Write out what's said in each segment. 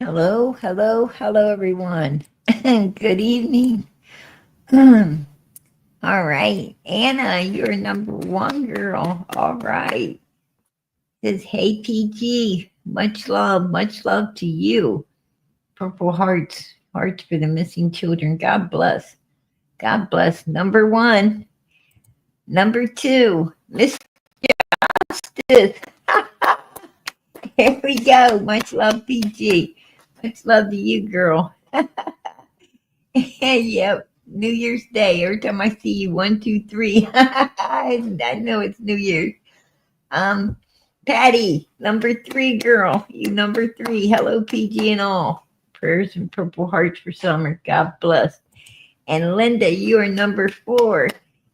Hello, hello, hello, everyone. Good evening. All right, Anna, you're number one girl. All right. Says, hey, PG, much love to you. Purple hearts, hearts for the missing children. God bless. God bless. Number one. Number two, Miss Justice. Here we go. Much love, PG. Much love to you, girl. Yep. New Year's Day. Every time I see you, one, two, three. I know it's New Year's. Um, Patty, number three, girl. You number three. Hello, PG and all. Prayers and purple hearts for summer. God bless. And Linda, you are number four.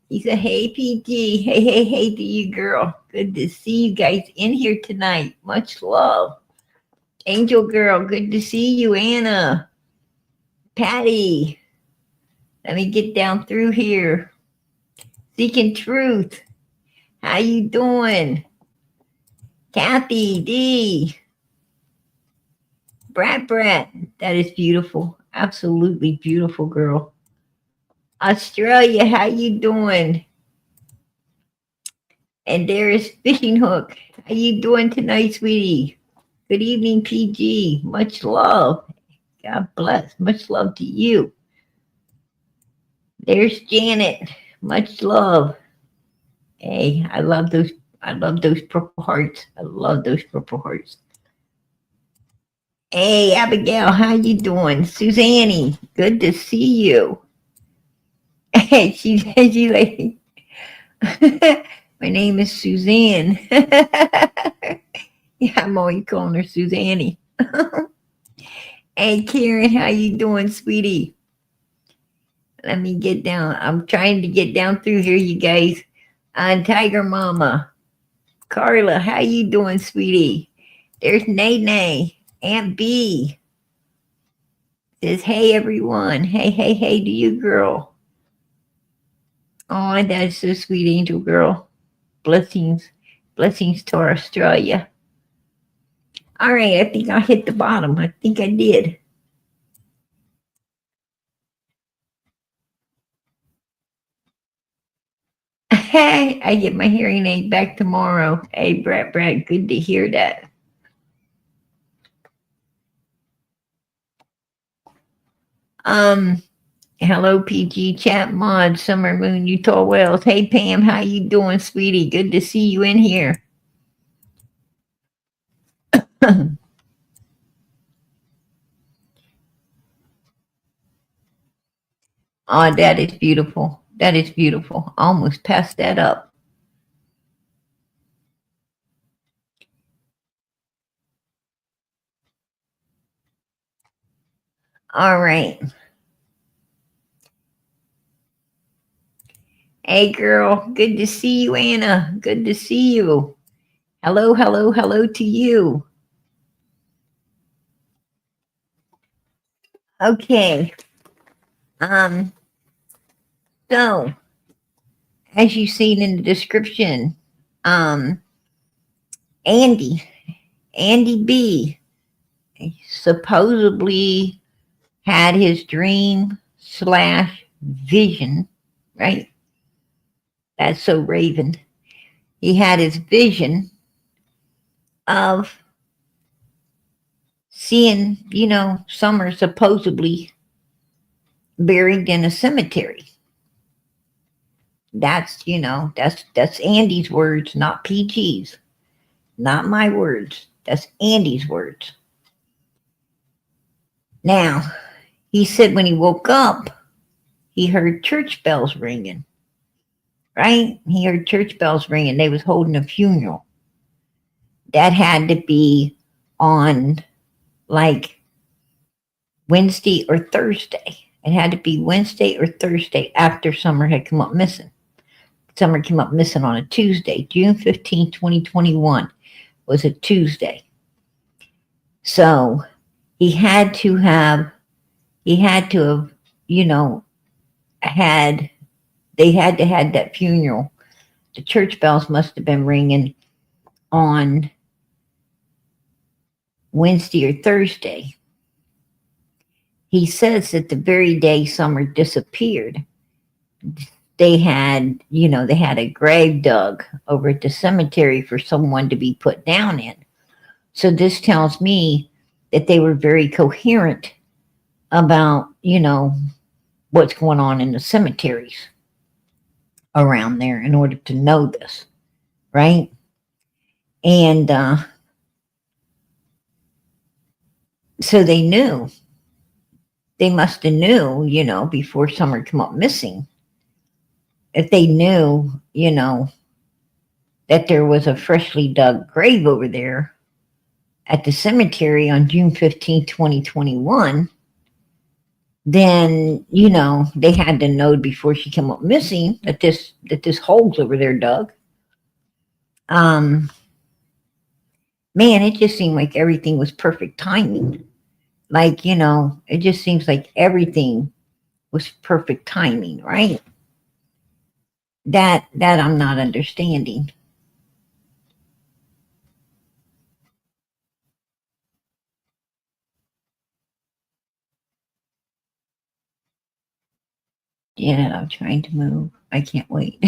He said, hey, PG. Hey, hey, hey to you, girl. Good to see you guys in here tonight. Much love. Angel girl, good to see you, Anna. Patty, let me get down through here. Seeking truth. How you doing? Kathy D. Brat. That is beautiful. Absolutely beautiful girl. Australia, how you doing? And there is Fishing Hook. How you doing tonight, sweetie? Good evening, PG. Much love. God bless. Much love to you. There's Janet. Much love. Hey, I love those purple hearts. I love those purple hearts. Hey, Abigail, how you doing? Suzanne, good to see you. Hey, she like, my name is Suzanne. Yeah, I'm always calling her Suzanne. Hey, Karen, how you doing, sweetie? Let me get down. I'm trying to get down through here, you guys. Tiger Mama. Carla, how you doing, sweetie? There's Nene. Aunt B says, hey, everyone. Hey, hey, hey to you, girl. Oh, that's so sweet, Angel Girl. Blessings. Blessings to Australia. All right, I think I hit the bottom. I think I did. Hey, I get my hearing aid back tomorrow. Hey, Brat, good to hear that. Um, hello, PG Chat Mod, Summer Moon, Utah Wells. Hey, Pam, how you doing, sweetie? Good to see you in here. Oh, that is beautiful. That is beautiful. I almost passed that up. All right. Hey, girl. Good to see you, Anna. Good to see you. Hello, hello, hello to you. Okay. Um, so as you've seen in the description, um, Andy, Andy B supposedly had his dream slash vision, right? That's so Raven. He had his vision of seeing, Summer supposedly buried in a cemetery. That's Andy's words, not PG's. Not my words. That's Andy's words. Now, he said when he woke up, he heard church bells ringing. Right? He heard church bells ringing. They was holding a funeral. That had to be on like Wednesday or Thursday. It had to be Wednesday or Thursday after Summer had come up missing. Summer came up missing on a Tuesday, June 15th, 2021 was a Tuesday. So he had to have, you know, had, they had to have that funeral. The church bells must have been ringing on Wednesday or Thursday. he says that the very day Summer disappeared, they had, they had a grave dug over at the cemetery for someone to be put down in. So this tells me that they were very coherent about, what's going on in the cemeteries around there in order to know this, right? And so they knew. They must have knew, before Summer come up missing. If they knew, that there was a freshly dug grave over there at the cemetery on June 15th, 2021, then, they had to know before she came up missing that this hole's over there dug. Um, Man, it just seemed like everything was perfect timing. Like, it just seems like everything was perfect timing, right? That I'm not understanding. Yeah, I'm trying to move. I can't wait.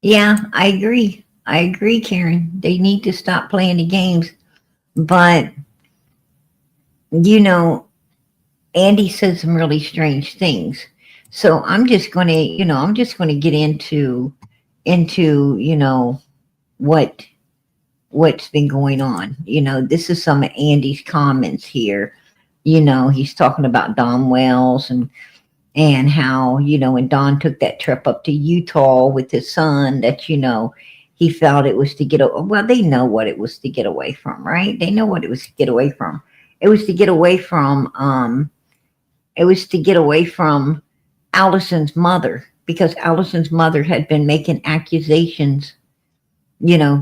Yeah, I agree. I agree, Karen. They need to stop playing the games. But, you know, Andy said some really strange things. So I'm just gonna get into, what what's been going on. This is some of Andy's comments here. He's talking about Don Wells and how, when Don took that trip up to Utah with his son, that, he felt it was to well, they know what it was to get away from, right? They know what it was to get away from. It was to get away from, Allison's mother, because Allison's mother had been making accusations.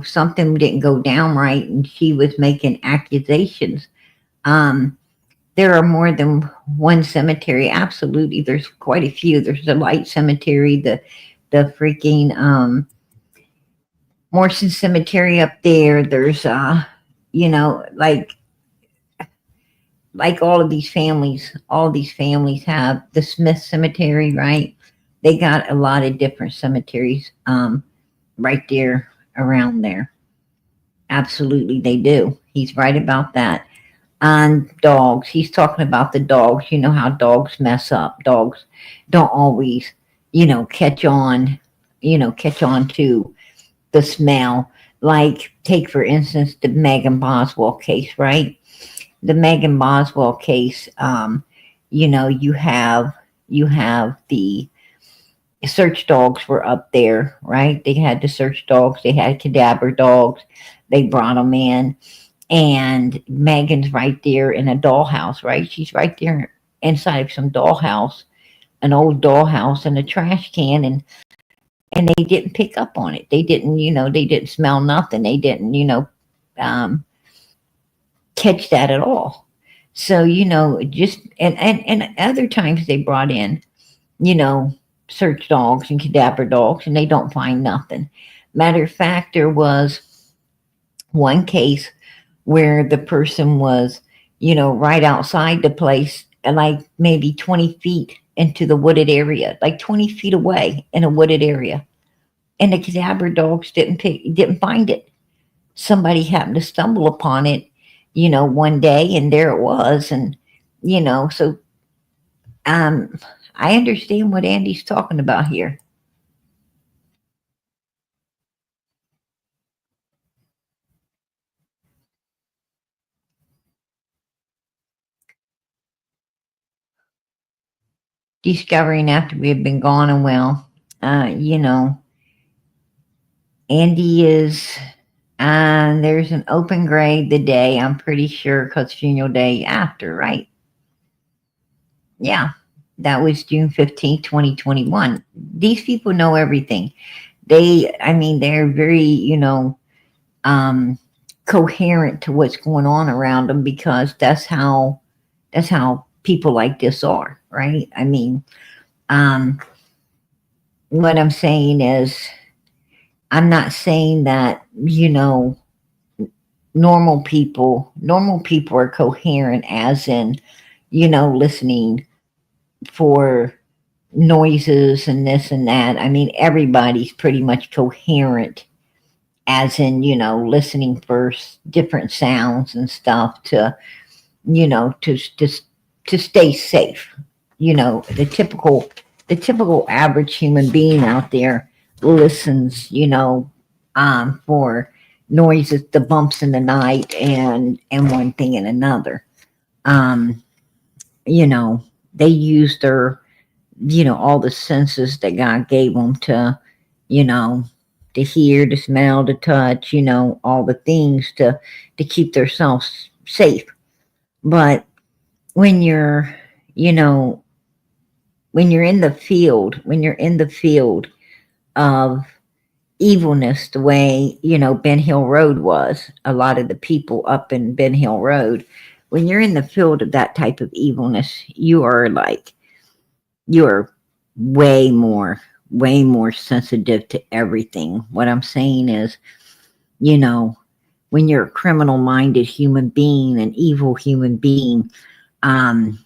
Something didn't go down right, and she was making accusations. Um, there are more than one cemetery. Absolutely, there's quite a few. There's the Light Cemetery, the freaking Morrison Cemetery up there. There's you know, like all these families have the Smith Cemetery, right? They got a lot of different cemeteries right there around there. Absolutely, they do. He's right about that. On dogs, he's talking about the dogs. You know how dogs mess up. Dogs don't always, catch on to the smell. Like, take for instance the Megan Boswell case, right? The Megan Boswell case. You have the search dogs were up there, right? They had the search dogs. They had cadaver dogs. They brought them in, and Megan's right there in a dollhouse, right? She's right there inside of some dollhouse, an old dollhouse, and a trash can, and they didn't pick up on it. They didn't smell nothing. They didn't, um, catch that at all. So, just and other times they brought in, you know, search dogs and cadaver dogs, and they don't find nothing. Matter of fact, there was one case where the person was, right outside the place, and like maybe 20 feet into the wooded area, like 20 feet away in a wooded area. And the cadaver dogs didn't find it. Somebody happened to stumble upon it, one day, and there it was. And, so um, I understand what Andy's talking about here. Discovering after we had been gone a while, Andy is, there's an open grave the day, I'm pretty sure, because funeral day after, right? Yeah, that was June 15th, 2021. These people know everything. They're very, um, coherent to what's going on around them, because that's how people like this are, right? Um, what I'm saying is, I'm not saying that, normal people are coherent, as in, listening for noises and this and that. I mean, everybody's pretty much coherent, as in, listening for different sounds and stuff to, to stay safe. The typical average human being out there listens, for noises, the bumps in the night, and one thing and another. Um, you know, they use their, all the senses that God gave them to, you know, to hear, to smell, to touch, all the things to keep themselves safe. But when you're, you know, when you're in the field of evilness, the way, Ben Hill Road was, a lot of the people up in Ben Hill Road, when you're in the field of that type of evilness, you're way more sensitive to everything. What I'm saying is, you know, when you're a criminal minded human being, an evil human being, um,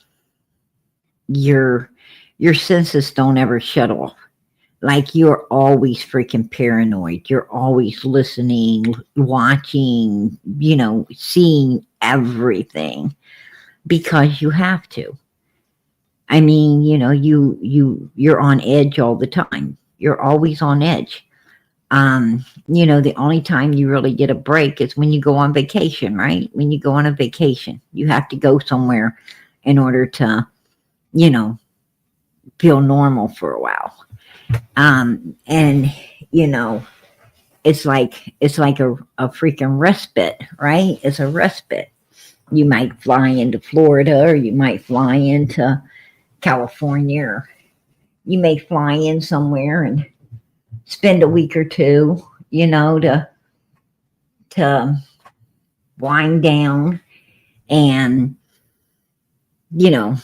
your your senses don't ever shut off. Like, you're always freaking paranoid. You're always listening, watching, seeing everything, because you have to. I mean, you're on edge all the time. You're always on edge. The only time you really get a break is when you go on vacation, right? When you go on a vacation, you have to go somewhere in order to, you know, feel normal for a while. And you know, it's like a freaking respite, right? It's a respite. You might fly into Florida, or you might fly into California, or you may fly in somewhere and spend a week or two, to wind down and, you know,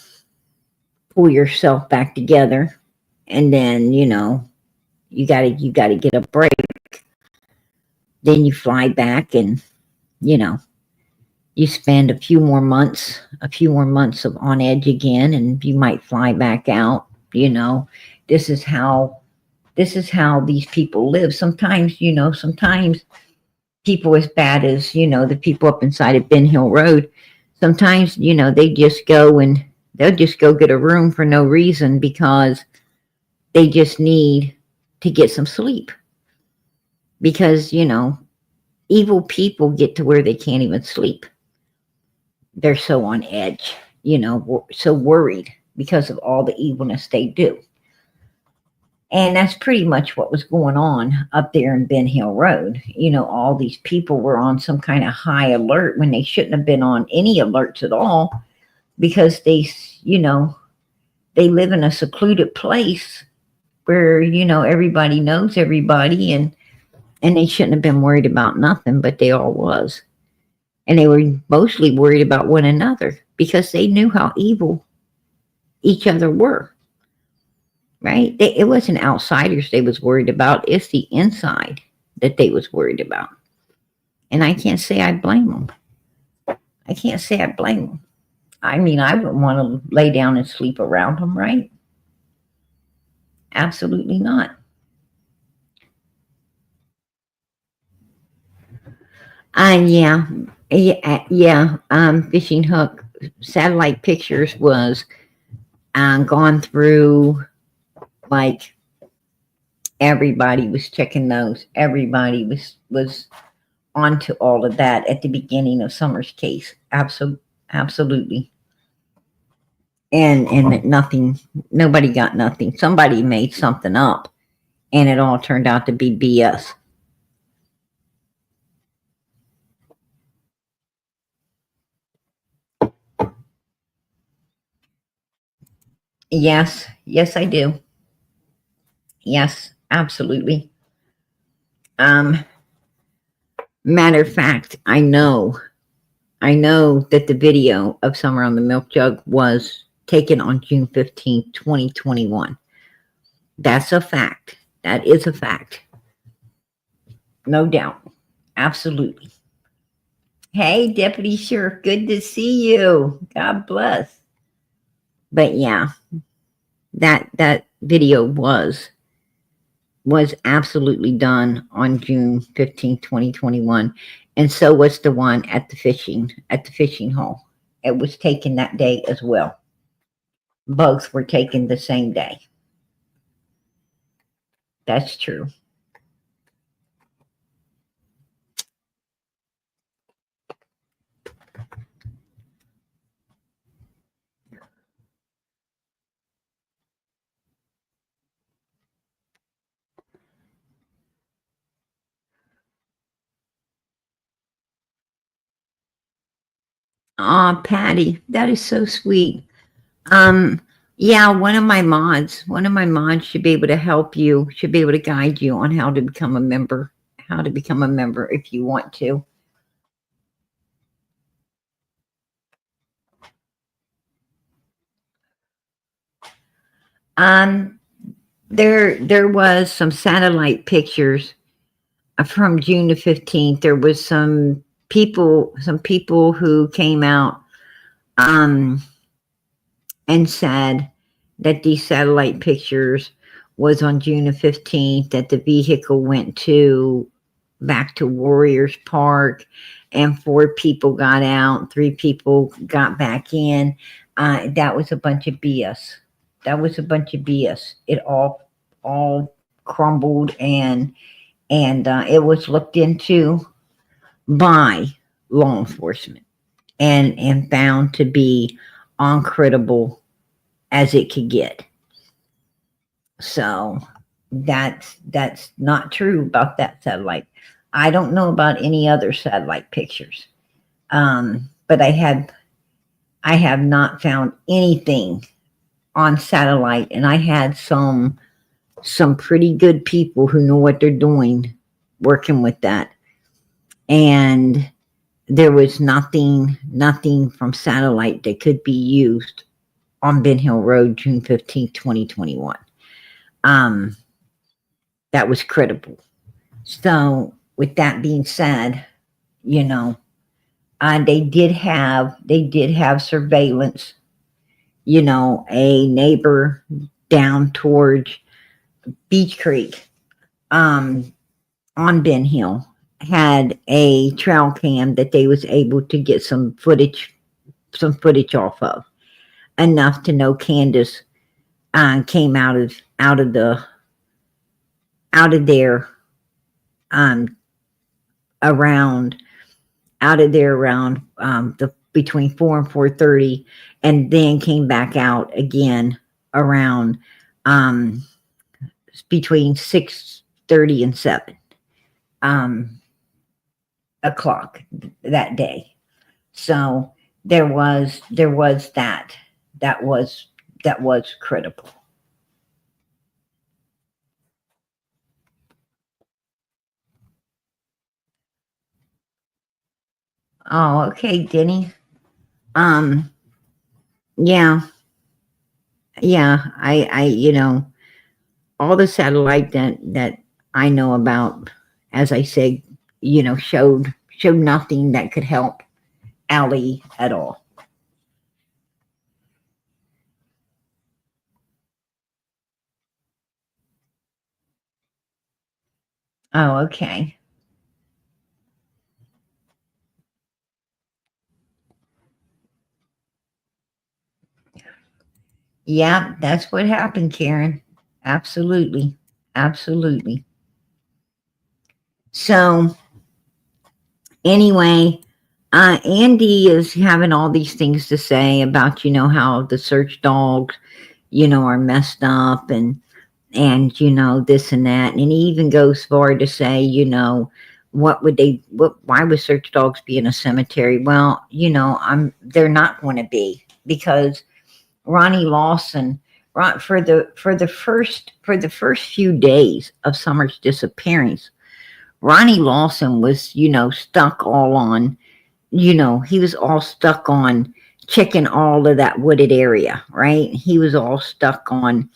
pull yourself back together. And then, you gotta get a break. Then you fly back, and, you know, you spend a few more months of on edge again, and you might fly back out. This is how these people live. Sometimes people as bad as, the people up inside of Ben Hill Road, sometimes, they'll just go get a room for no reason, because they just need to get some sleep. Because, evil people get to where they can't even sleep. They're so on edge, so worried because of all the evilness they do. And that's pretty much what was going on up there in Ben Hill Road. All these people were on some kind of high alert when they shouldn't have been on any alerts at all, because they live in a secluded place where, everybody knows everybody, and they shouldn't have been worried about nothing, but they all was. And they were mostly worried about one another, because they knew how evil each other were. Right? It wasn't outsiders they was worried about. It's the inside that they was worried about. And I can't say I blame them. I can't say I blame them. I mean, I wouldn't want to lay down and sleep around them, right? Absolutely not. Yeah, yeah. Fishing hook satellite pictures was gone through, like, everybody was checking those. Everybody was onto all of that at the beginning of Summer's case. Absolutely. And nothing. Nobody got nothing. Somebody made something up, and it all turned out to be BS. Yes, I do. Yes, absolutely. Um, Matter of fact, I know that the video of Summer on the Milk Jug was taken on June 15th, 2021. That's a fact. That is a fact. No doubt. Absolutely. Hey, Deputy Sheriff, good to see you. God bless. But yeah, that video was absolutely done on June 15th, 2021, and so was the one at the fishing hole. It was taken that day as well. Both were taken the same day. That's true. Aw, Patty, that is so sweet. Um, yeah, one of my mods should be able to help you, should be able to guide you on how to become a member, how to become a member if you want to. Um, there was some satellite pictures from June the 15th. There was some people who came out um and said that these satellite pictures was on June the 15th, that the vehicle went to back to Warriors Park, and 4 people got out, 3 people got back in. That was a bunch of BS. That was a bunch of BS. It all crumbled, and it was looked into by law enforcement and found to be uncredible as it could get. So that's not true about that satellite. I don't know about any other satellite pictures, but I have not found anything on satellite, and I had some pretty good people who know what they're doing working with that, and there was nothing from satellite that could be used on Ben Hill Road, June 15th, 2021. Um, that was credible. So, with that being said, you know, they did have surveillance. You know, a neighbor down towards Beach Creek, on Ben Hill, had a trail cam that they was able to get some footage off of, enough to know Candace came out of there, um, around around the between 4 and 4:30, and then came back out again around um, between 6:30 and 7 o'clock that day. So there was that was that was critical. Oh, okay, Denny. Um, yeah, yeah. You know, all the satellite that I know about, as I said, you know, showed nothing that could help Allie at all. Oh, okay. Yeah, that's what happened, Karen. Absolutely. Absolutely. So anyway, Andy is having all these things to say about, you know, how the search dogs, you know, are messed up, and you know, this and that, and he even goes far to say, you know, why would search dogs be in a cemetery? Well, you know, they're not going to be, because Ronnie Lawson, for the first few days of Summer's disappearance, Ronnie Lawson was, you know, stuck all on, you know, he was all stuck on checking all of that wooded area, right? He was all stuck on,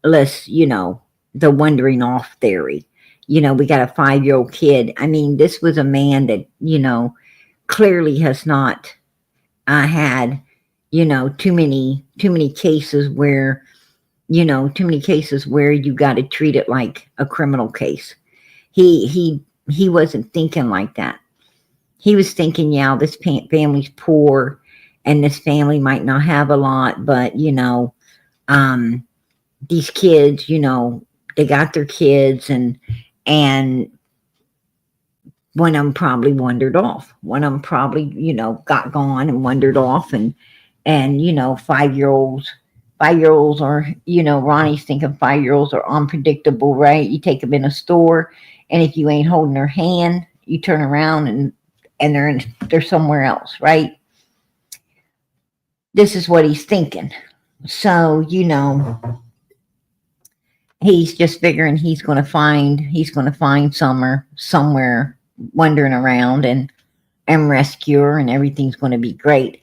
let's, you know, the wandering off theory. You know, we got a 5-year-old kid. I mean, this was a man that, you know, clearly has not had, too many cases where, too many cases where you got to treat it like a criminal case. He wasn't thinking like that. He was thinking, yeah, this family's poor, and this family might not have a lot, but um, these kids, they got their kids, and one of them probably wandered off. One of them probably, got gone and wandered off, and 5-year-olds. 5-year-olds are, Ronnie's thinking 5-year-olds are unpredictable, right? You take them in a store, and if you ain't holding their hand, you turn around and they're somewhere else, right? This is what he's thinking. So, he's just figuring he's going to find Summer somewhere wandering around and rescue her, and everything's going to be great.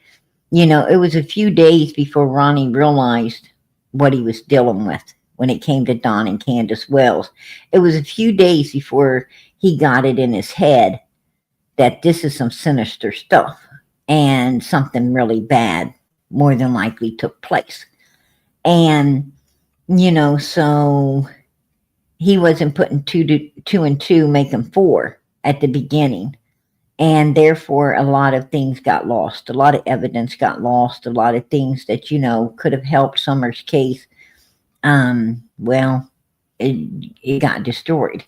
It was a few days before Ronnie realized what he was dealing with when it came to Don and Candace Wells. It was a few days before he got it in his head that this is some sinister stuff, and something really bad more than likely took place. And, so he wasn't putting two and two, making four at the beginning. And therefore, a lot of things got lost. A lot of evidence got lost. A lot of things that, could have helped Summer's case. Well, it got destroyed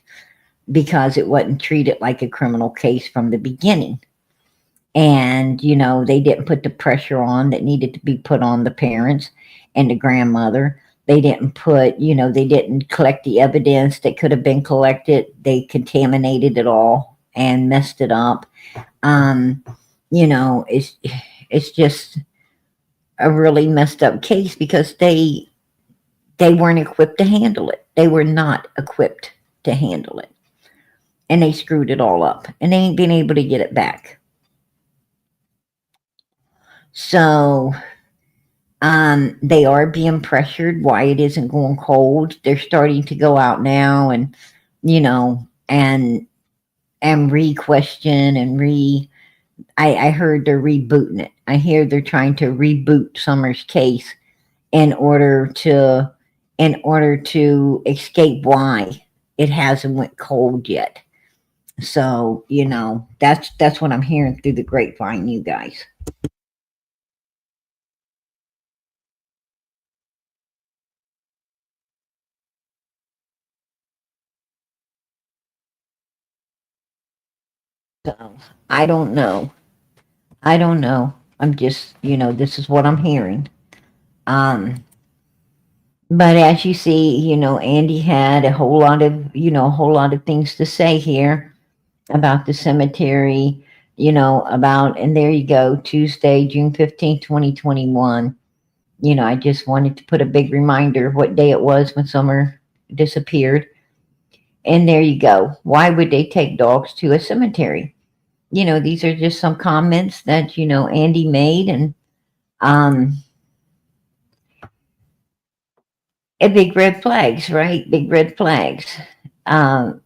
because it wasn't treated like a criminal case from the beginning. And, they didn't put the pressure on that needed to be put on the parents and the grandmother. They didn't they didn't collect the evidence that could have been collected. They contaminated it all and messed it up. um it's just a really messed up case because they weren't equipped to handle it. They were not equipped to handle it, and they screwed it all up, and they ain't been able to get it back. So they are being pressured why it isn't going cold. They're starting to go out now and re-question and I heard they're rebooting it. I hear they're trying to reboot Summer's case in order to escape why it hasn't went cold yet. So, that's what I'm hearing through the grapevine, you guys. So I don't know. I don't know. I'm just, this is what I'm hearing. Um, but as you see, Andy had a whole lot of things to say here about the cemetery, and there you go, Tuesday, June 15th, 2021. I just wanted to put a big reminder of what day it was when Summer disappeared. And there you go. Why would they take dogs to a cemetery? These are just some comments that, Andy made, and um, big red flags, right? Big red flags um,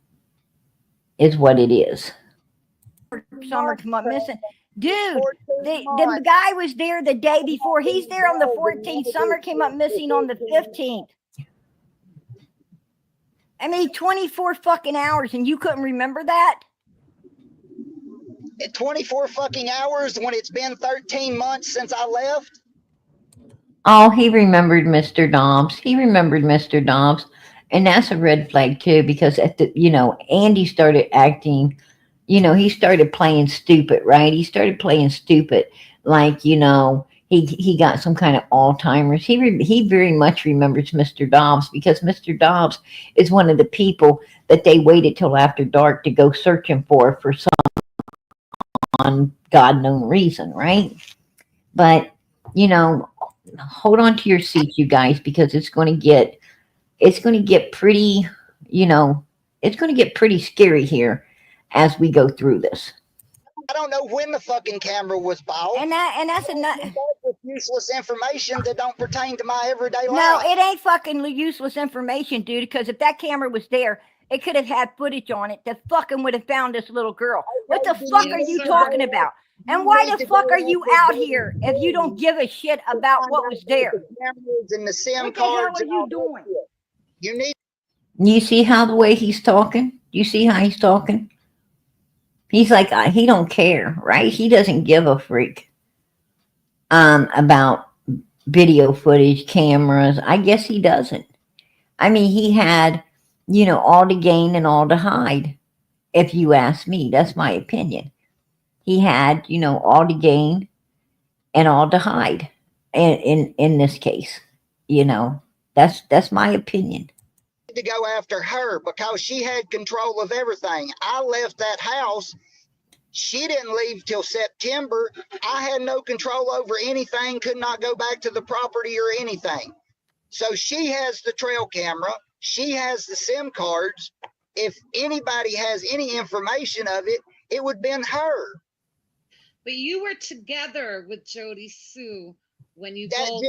is what it is. Summer come up missing. Dude, the guy was there the day before. He's there on the 14th. Summer came up missing on the 15th. I mean, 24 fucking hours, and you couldn't remember that? 24 fucking hours when it's been 13 months since I left? Oh, he remembered Mr. Dobbs. He remembered Mr. Dobbs. And that's a red flag too, because Andy started acting, he started playing stupid, right? He started playing stupid. Like, he got some kind of Alzheimer's. He very much remembers Mr. Dobbs because Mr. Dobbs is one of the people that they waited till after dark to go searching for some God-known reason, right? But, hold on to your seats, you guys, because it's going to get pretty, you know, it's going to get pretty scary here as we go through this. I don't know when the fucking camera was bought. And that's enough. Useless information that don't pertain to my everyday life. No, it ain't fucking useless information, dude, because if that camera was there, it could have had footage on it that fucking would have found this little girl. What the fuck are you talking about? And why the fuck are you out here if you don't give a shit about what was there? The cameras and the SIM What the hell cards are and you all that doing? shit. You need You see how the way he's talking? You see how he's talking? He's like, he don't care, right? He doesn't give a freak about video footage, cameras. I guess he doesn't. I mean, he had, all to gain and all to hide. If you ask me, that's my opinion. He had, all to gain and all to hide. In this case, that's my opinion. to go after her because she had control of everything. I left that house. She didn't leave till September. I had no control over anything, could not go back to the property or anything. So she has the trail camera. She has the SIM cards. If anybody has any information of it, it would have been her. But you were together with Jody Sue when you That both.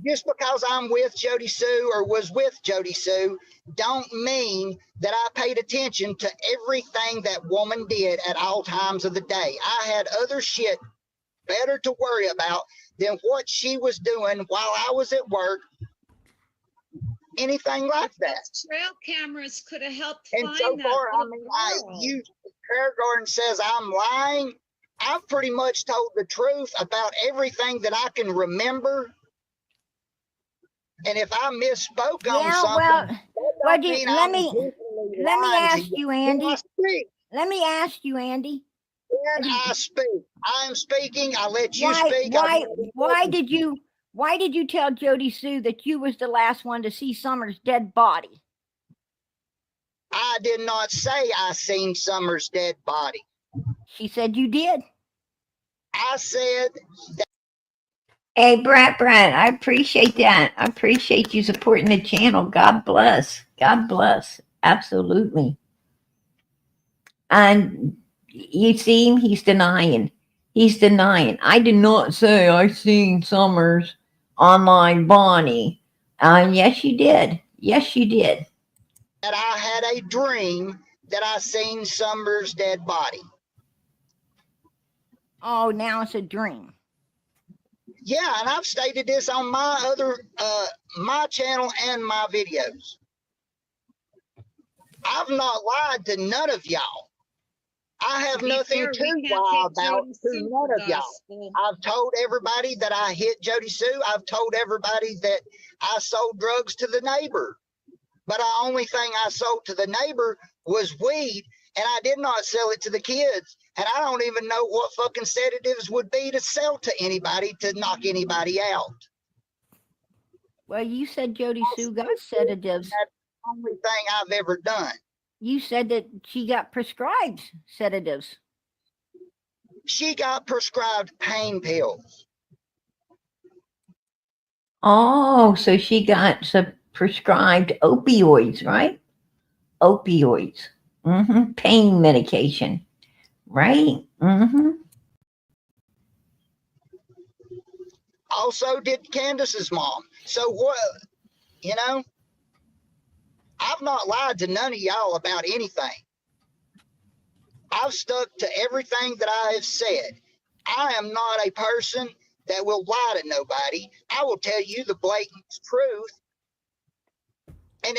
just because I'm with Jody Sue or was with Jody Sue don't mean that I paid attention to everything that woman did at all times of the day. I had other shit better to worry about than what she was doing while I was at work. Anything like that. Those trail cameras could have helped And find so that far, I little mean, girl. Prayer Garden says I'm lying. I've pretty much told the truth about everything that I can remember. And if I misspoke on Yeah, something, well, that well, don't mean let I'm me intentionally let me lying to ask you, Andy. When I speak, Let me ask you, Andy. when I speak, I'm speaking. I let you Why speak. why did you tell Jody Sue that you was the last one to see Summer's dead body? I did not say I seen Summer's dead body. She said you did. I said that. Hey, Brad, I appreciate that. I appreciate you supporting the channel. God bless. God bless. Absolutely. And you see him, he's denying. He's denying. I did not say I seen Summers online Bonnie. Yes, you did. Yes, you did. That I had a dream that I seen Summer's dead body. Oh, now it's a dream. Yeah, and I've stated this on my other my channel and my videos. I've not lied to none of y'all. I have nothing to lie about to none of y'all. I've told everybody that I hit Jody Sue. I've told everybody that I sold drugs to the neighbor. But the only thing I sold to the neighbor was weed, and I did not sell it to the kids. And I don't even know what fucking sedatives would be to sell to anybody to knock anybody out. Well, you said Jody Sue got sedatives. That's the only thing I've ever done. You said that she got prescribed sedatives. She got prescribed pain pills. Oh, so she got some prescribed opioids, right? Opioids. Pain medication. Right? Also did Candace's mom. So what, I've not lied to none of y'all about anything. I've stuck to everything that I have said. I am not a person that will lie to nobody. I will tell you the blatant truth and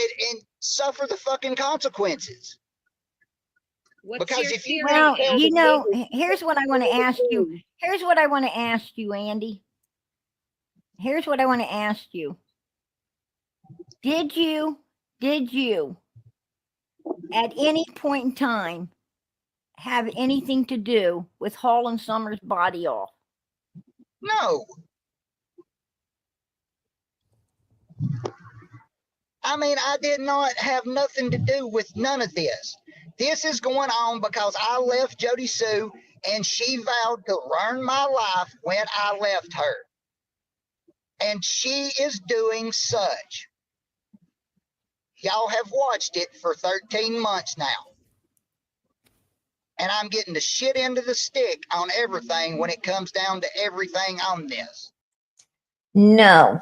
suffer the fucking consequences. Because if you well, here's what I want to ask you. Here's what I want to ask you, Andy. Here's what I want to ask you. Did you at any point in time have anything to do with hauling Summer's body off? No. I mean, I did not have nothing to do with none of this. This is going on because I left Jody Sue and she vowed to ruin my life when I left her. And she is doing such. Y'all have watched it for 13 months now. And I'm getting the shit into the stick on everything when it comes down to everything on this. No,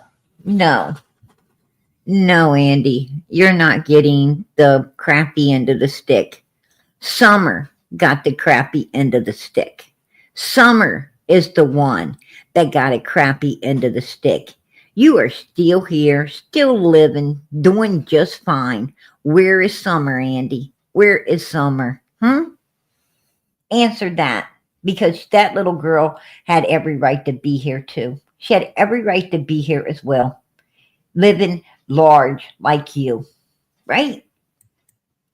Andy. You're not getting the crappy end of the stick. Summer got the crappy end of the stick. Summer is the one that got a crappy end of the stick. You are still here, still living, doing just fine. Where is Summer, Andy? Where is Summer? Answer that, because that little girl had every right to be here too. She had every right to be here as well, living large like you, right?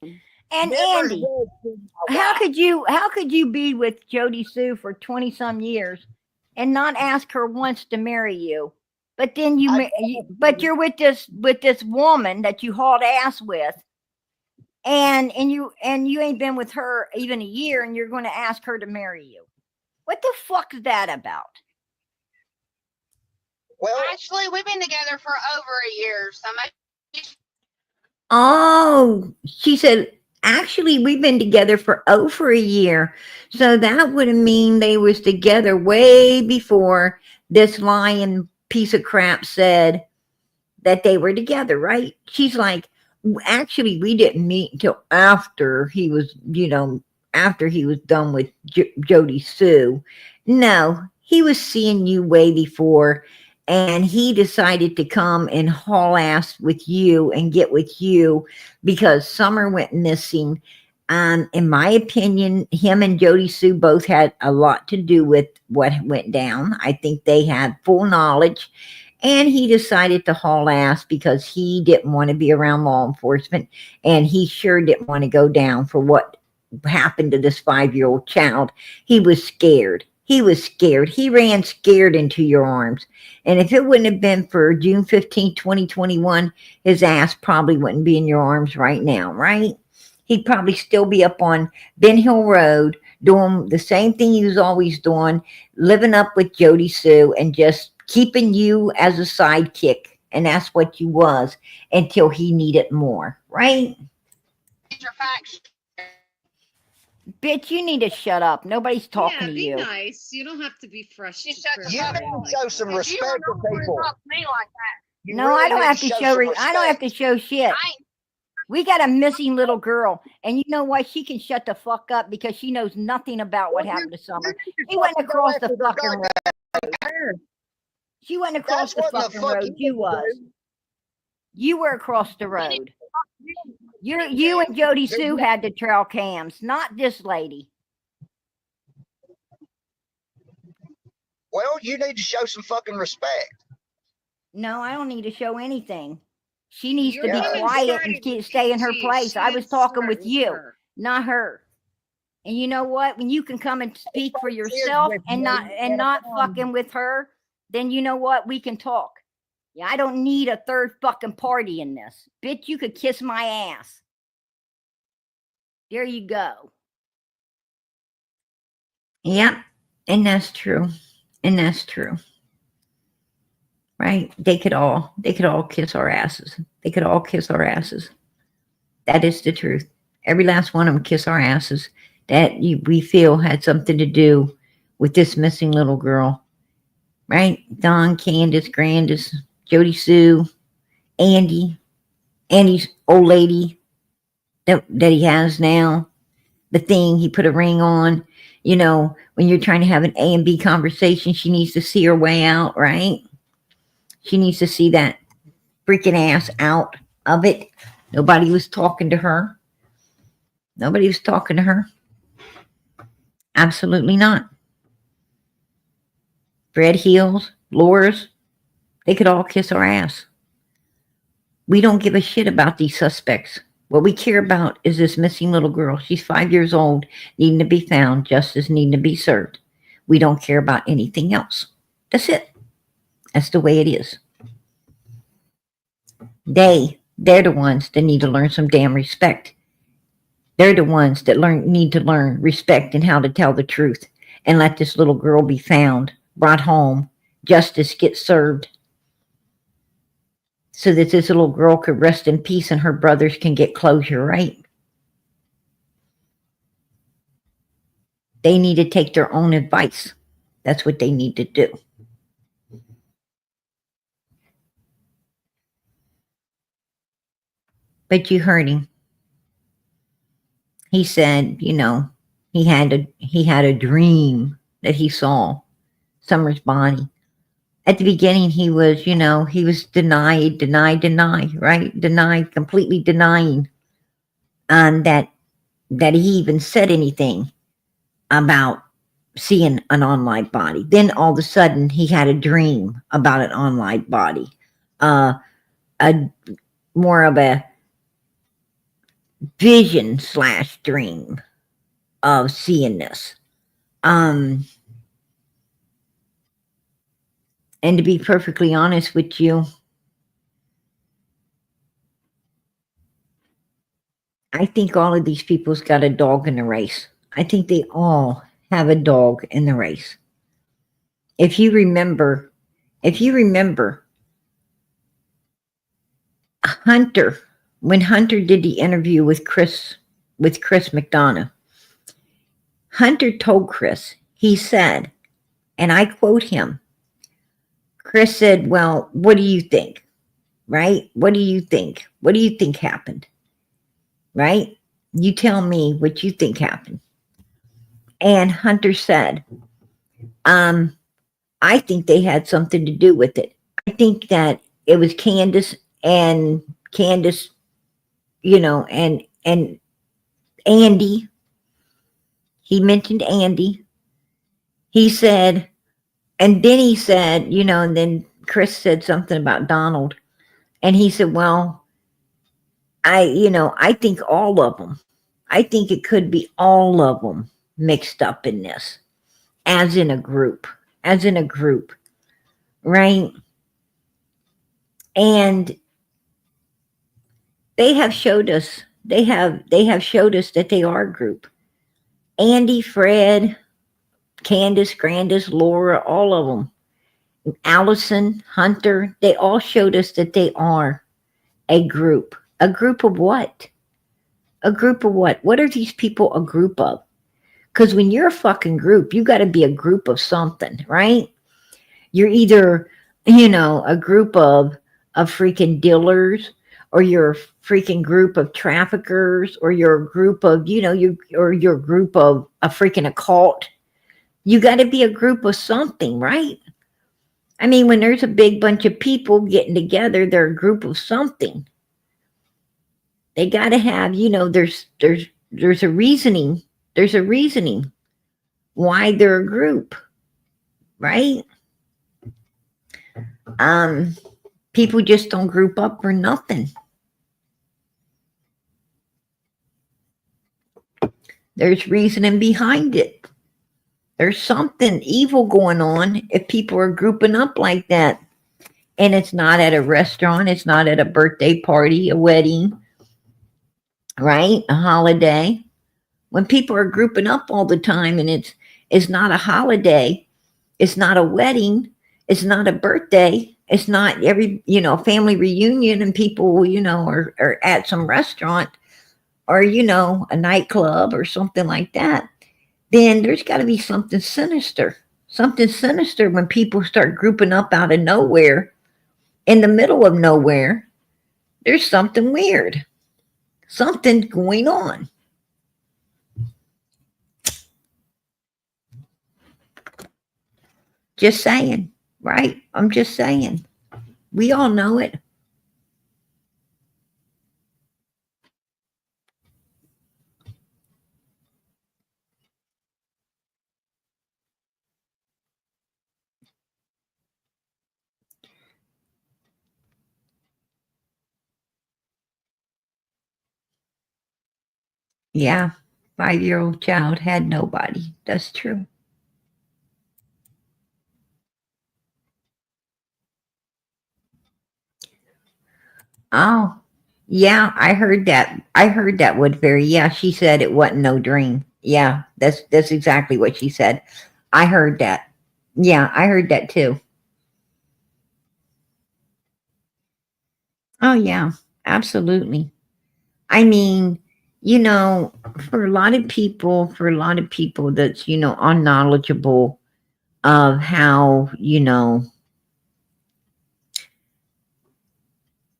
And Never Andy, said how could you be with Jody Sue for 20 some years and not ask her once to marry you? But then but you're with this woman that you hauled ass with, and you ain't been with her even a year, and you're going to ask her to marry you. What the fuck is that about? Well, Actually, we've been together for over a year. So Oh, she said, actually, we've been together for over a year. So that would mean they was together way before this lying piece of crap said that they were together, right? She's like, actually, we didn't meet until after he was, after he was done with Jody Sue. No, he was seeing you way before, and he decided to come and haul ass with you and get with you because Summer went missing. In my opinion, him and Jody Sue both had a lot to do with what went down. I think they had full knowledge, and he decided to haul ass because he didn't want to be around law enforcement, and he sure didn't want to go down for what happened to this 5-year-old child. He was scared. He was scared. He ran scared into your arms. And if it wouldn't have been for June 15, 2021, his ass probably wouldn't be in your arms right now, right? He'd probably still be up on Ben Hill Road doing the same thing he was always doing, living up with Jody Sue and just keeping you as a sidekick. And that's what you was until he needed more, right? these are facts. Bitch, you need to shut up. Nobody's talking to be you. nice. You don't have to be fresh. You to shut the you fuck need up. to show some You respect are to not going to people. talk to me like that. You No, really I don't need have to show. some I don't have to respect. show shit. I ain't We got a missing little girl, and you know what? She can shut the fuck up because she knows nothing about what happened to Summer. She went across the fucking road. She went across the That's what the fucking fuck road. you You need to was. do. You were across the road. You and Jody Sue had the trail cams, not this lady. Well, you need to show some fucking respect. No, I don't need to show anything. She needs Your to be woman quiet started and with stay in her G. place. She I was didn't talking start with you, her. not her. And you know what? When you can come and speak for yourself and not fucking with her, then you know what? We can talk. Yeah, I don't need a third fucking party in this. Bitch, you could kiss my ass. There you go. Yep. And that's true. And that's true. Right? They could all kiss our asses. They could all kiss our asses. That is the truth. Every last one of them kiss our asses that we feel had something to do with this missing little girl. Right? Don, Candace, Grandis, Jody Sue, Andy's old lady that he has now, the thing he put a ring on. You know, when you're trying to have an A and B conversation, she needs to see her way out, right? She needs to see that freaking ass out of it. Nobody was talking to her. Nobody was talking to her. Absolutely not. Fred Heels, Laura's, they could all kiss our ass. We don't give a shit about these suspects. What we care about is this missing little girl. She's 5 years old, needing to be found, justice needing to be served. We don't care about anything else. That's it. That's the way it is. They're the ones that need to learn some damn respect. They're the ones that need to learn respect and how to tell the truth and let this little girl be found, brought home, justice get served, so that this little girl could rest in peace and her brothers can get closure, right? They need to take their own advice. That's what they need to do. But you heard him. He said, he had a dream that he saw Summer's body. At the beginning, he was, he was deny, right? Denied, completely denying that he even said anything about seeing an online body. Then all of a sudden, he had a dream about an online body, a more of a vision / dream of seeing this. And to be perfectly honest with you, I think all of these people's got a dog in the race. I think they all have a dog in the race. If you remember Hunter, when Hunter did the interview with Chris McDonough, Hunter told Chris, he said, and I quote him, Chris said, well, what do you think? Right? What do you think? What do you think happened? Right? You tell me what you think happened. And Hunter said, I think they had something to do with it. I think that it was Candace, and Andy. He mentioned Andy. He said, and then he said, and then Chris said something about Donald. And he said, well, I think all of them. I think it could be all of them mixed up in this, as in a group, right? And they have showed us, that they are a group. Andy, Fred, Candace, Grandis, Laura, all of them, Allison, Hunter, they all showed us that they are a group. A group of what? A group of what? What are these people a group of? Because when you're a fucking group, you got to be a group of something, right? You're either, a group of freaking dealers, or you're a freaking group of traffickers, or you're a group of, you're a group of a freaking occult. You got to be a group of something, right? I mean, when there's a big bunch of people getting together, they're a group of something. They got to have, there's a reasoning. There's a reasoning why they're a group, right? People just don't group up for nothing. There's reasoning behind it. There's something evil going on if people are grouping up like that. And it's not at a restaurant. It's not at a birthday party, a wedding, right? A holiday. When people are grouping up all the time, and it's not a holiday, it's not a wedding, it's not a birthday, it's not every, family reunion, and people, are at some restaurant, or, a nightclub or something like that, then there's got to be something sinister. Something sinister when people start grouping up out of nowhere, in the middle of nowhere. There's something weird. Something's going on. Just saying, right? I'm just saying. We all know it. Yeah, 5-year-old child had nobody. That's true. Oh, yeah, I heard that. Woodbury. Yeah, she said it wasn't no dream. Yeah, that's exactly what she said. I heard that. Yeah, I heard that too. Oh yeah, absolutely. I mean, for a lot of people, that's, unknowledgeable of how,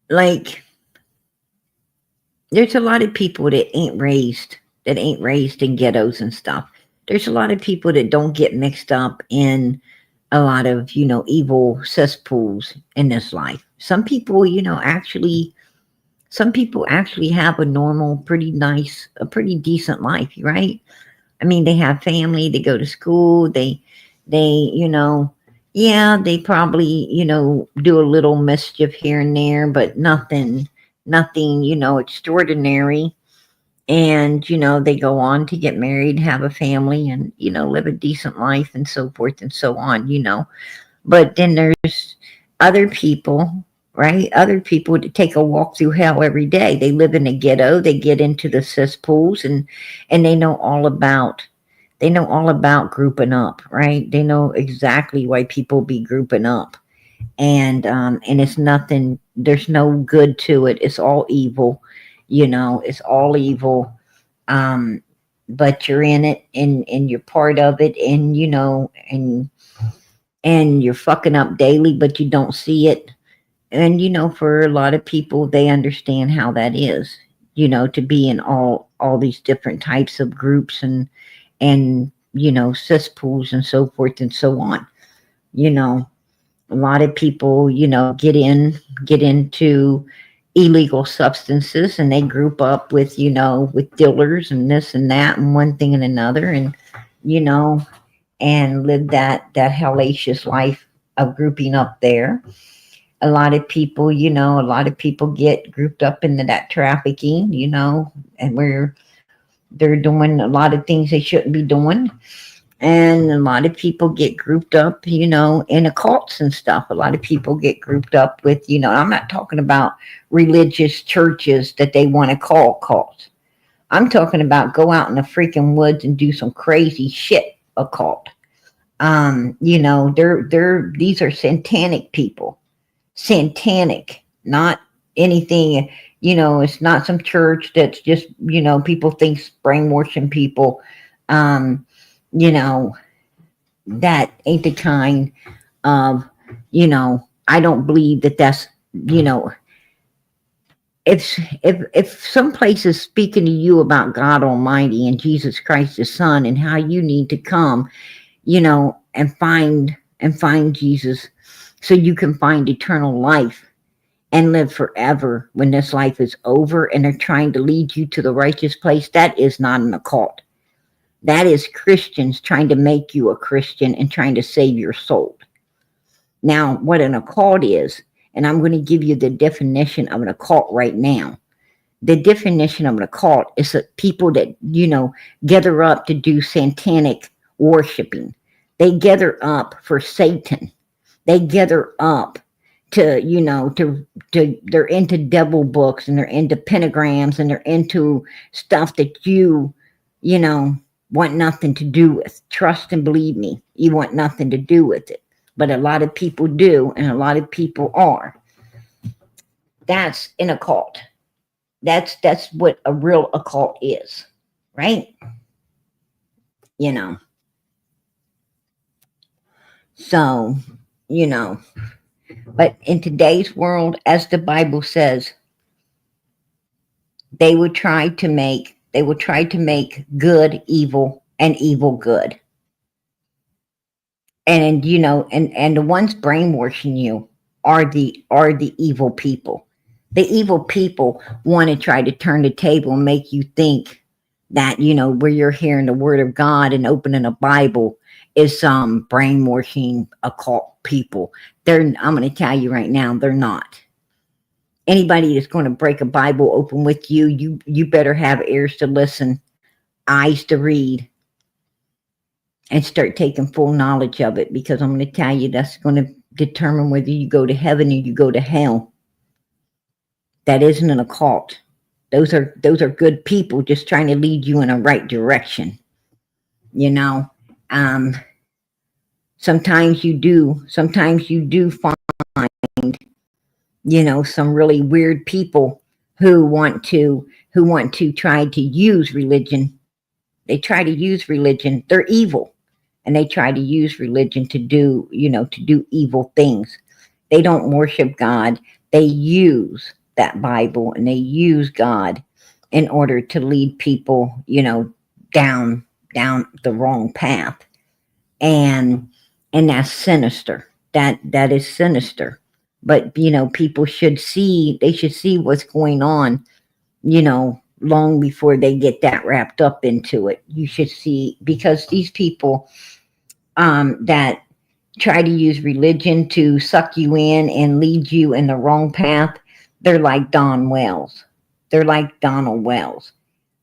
like, there's a lot of people that ain't raised in ghettos and stuff. there's a lot of people that don't get mixed up in a lot of, evil cesspools in this life. Some people, some people actually have a normal, pretty nice, a pretty decent life, right? I mean, they have family, they go to school, yeah, they probably, do a little mischief here and there, but nothing, extraordinary. And, they go on to get married, have a family, and, live a decent life and so forth and so on. But then there's other people, right? Other people that take a walk through hell every day. They live in a ghetto, they get into the cesspools, and they know all about grouping up, right? They know exactly why people be grouping up. And it's nothing, there's no good to it. It's all evil, it's all evil. But you're in it, and you're part of it, and and you're fucking up daily, but you don't see it. And for a lot of people, they understand how that is, to be in all these different types of groups and cesspools and so forth and so on. A lot of people, get into illegal substances, and they group up with, with dealers and this and that and one thing and another, and you know and live that hellacious life of grouping up there. A lot of people, get grouped up into that trafficking, and where they're doing a lot of things they shouldn't be doing. And a lot of people get grouped up, in occults and stuff. A lot of people get grouped up with, I'm not talking about religious churches that they want to call cults. I'm talking about go out in the freaking woods and do some crazy shit occult. These are satanic people. Satanic, not anything, it's not some church that's just, people think brainwashing people. That ain't the kind of, I don't believe that's, if some place is speaking to you about God Almighty and Jesus Christ, the Son, and how you need to come, and find Jesus so you can find eternal life and live forever when this life is over, and they're trying to lead you to the righteous place, that is not an occult. That is Christians trying to make you a Christian and trying to save your soul. Now, what an occult is, and I'm going to give you the definition of an occult right now. The definition of an occult is that people that, gather up to do satanic worshiping. They gather up for Satan. They gather up to they're into devil books, and they're into pentagrams, and they're into stuff that you want nothing to do with. Trust and believe me, you want nothing to do with it. But a lot of people do, and a lot of people are. That's an occult. That's what a real occult is, right? So, but in today's world, as the Bible says, they will try to make good evil and evil good. And and the ones brainwashing you are the evil people. The evil people want to try to turn the table and make you think that, where you're hearing the word of God and opening a Bible is some brainwashing occult people. I'm going to tell you right now, they're not. Anybody that's going to break a Bible open with you, you better have ears to listen, eyes to read, and start taking full knowledge of it, because I'm going to tell you that's going to determine whether you go to heaven or you go to hell. That isn't an occult. Those are good people just trying to lead you in a right direction. Sometimes you do find, some really weird people who want to try to use religion. They try to use religion. They're evil, and they try to use religion to do evil things. They don't worship God. They use that Bible, and they use God in order to lead people, down down the wrong path. And that's sinister. That is sinister. But people should see, they should see what's going on, long before they get that wrapped up into it. You should see, because these people that try to use religion to suck you in and lead you in the wrong path, they're like Don Wells. They're like Donald Wells.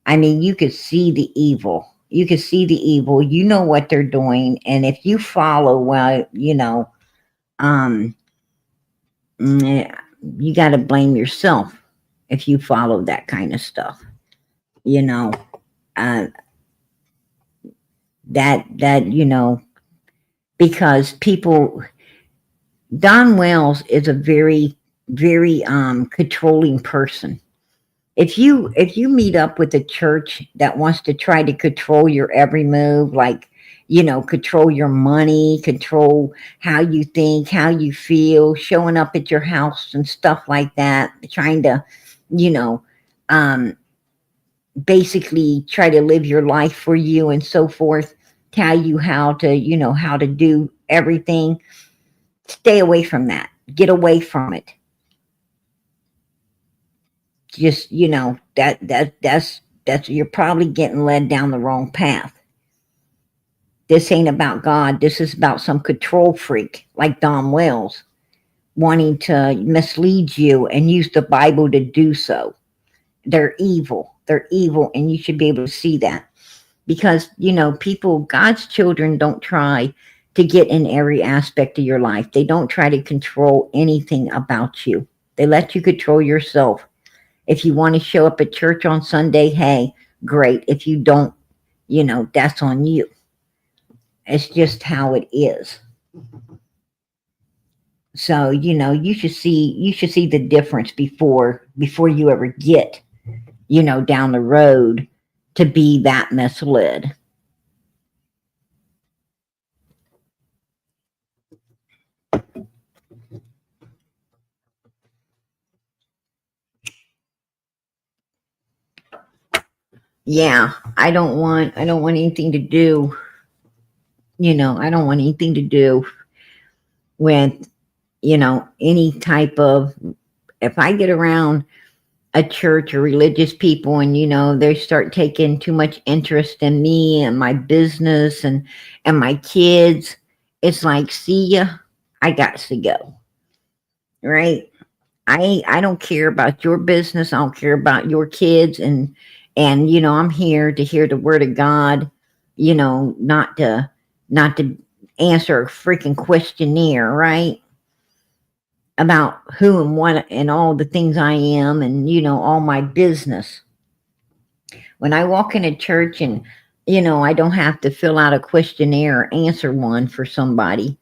I mean, you could see the evil. You could see the evil. You know what they're doing. And if you follow, well, you got to blame yourself if you follow that kind of stuff. Because people, Don Wells is a very, very controlling person. If you meet up with a church that wants to try to control your every move, like control your money, control how you think, how you feel, showing up at your house and stuff like that, trying to basically try to live your life for you and so forth, tell you how to do everything, stay away from that. Get away from it. Just that's you're probably getting led down the wrong path. This ain't about God. This is about some control freak like Don Wells wanting to mislead you and use the Bible to do so. They're evil. They're evil, and you should be able to see that. Because, people, God's children don't try to get in every aspect of your life. They don't try to control anything about you. They let you control yourself. If you want to show up at church on Sunday, hey, great. If you don't, that's on you. It's just how it is. So, you should see the difference before you ever get, down the road to be that misled. Yeah, I don't want anything to do, I don't want anything to do with, any type of, if I get around a church or religious people and, they start taking too much interest in me and my business and my kids, it's like, see ya, I got to go. Right? I don't care about your business. I don't care about your kids. And I'm here to hear the word of God, not to answer a freaking questionnaire, right? About who and what and all the things I am and, all my business. When I walk in a church and, I don't have to fill out a questionnaire or answer one for somebody,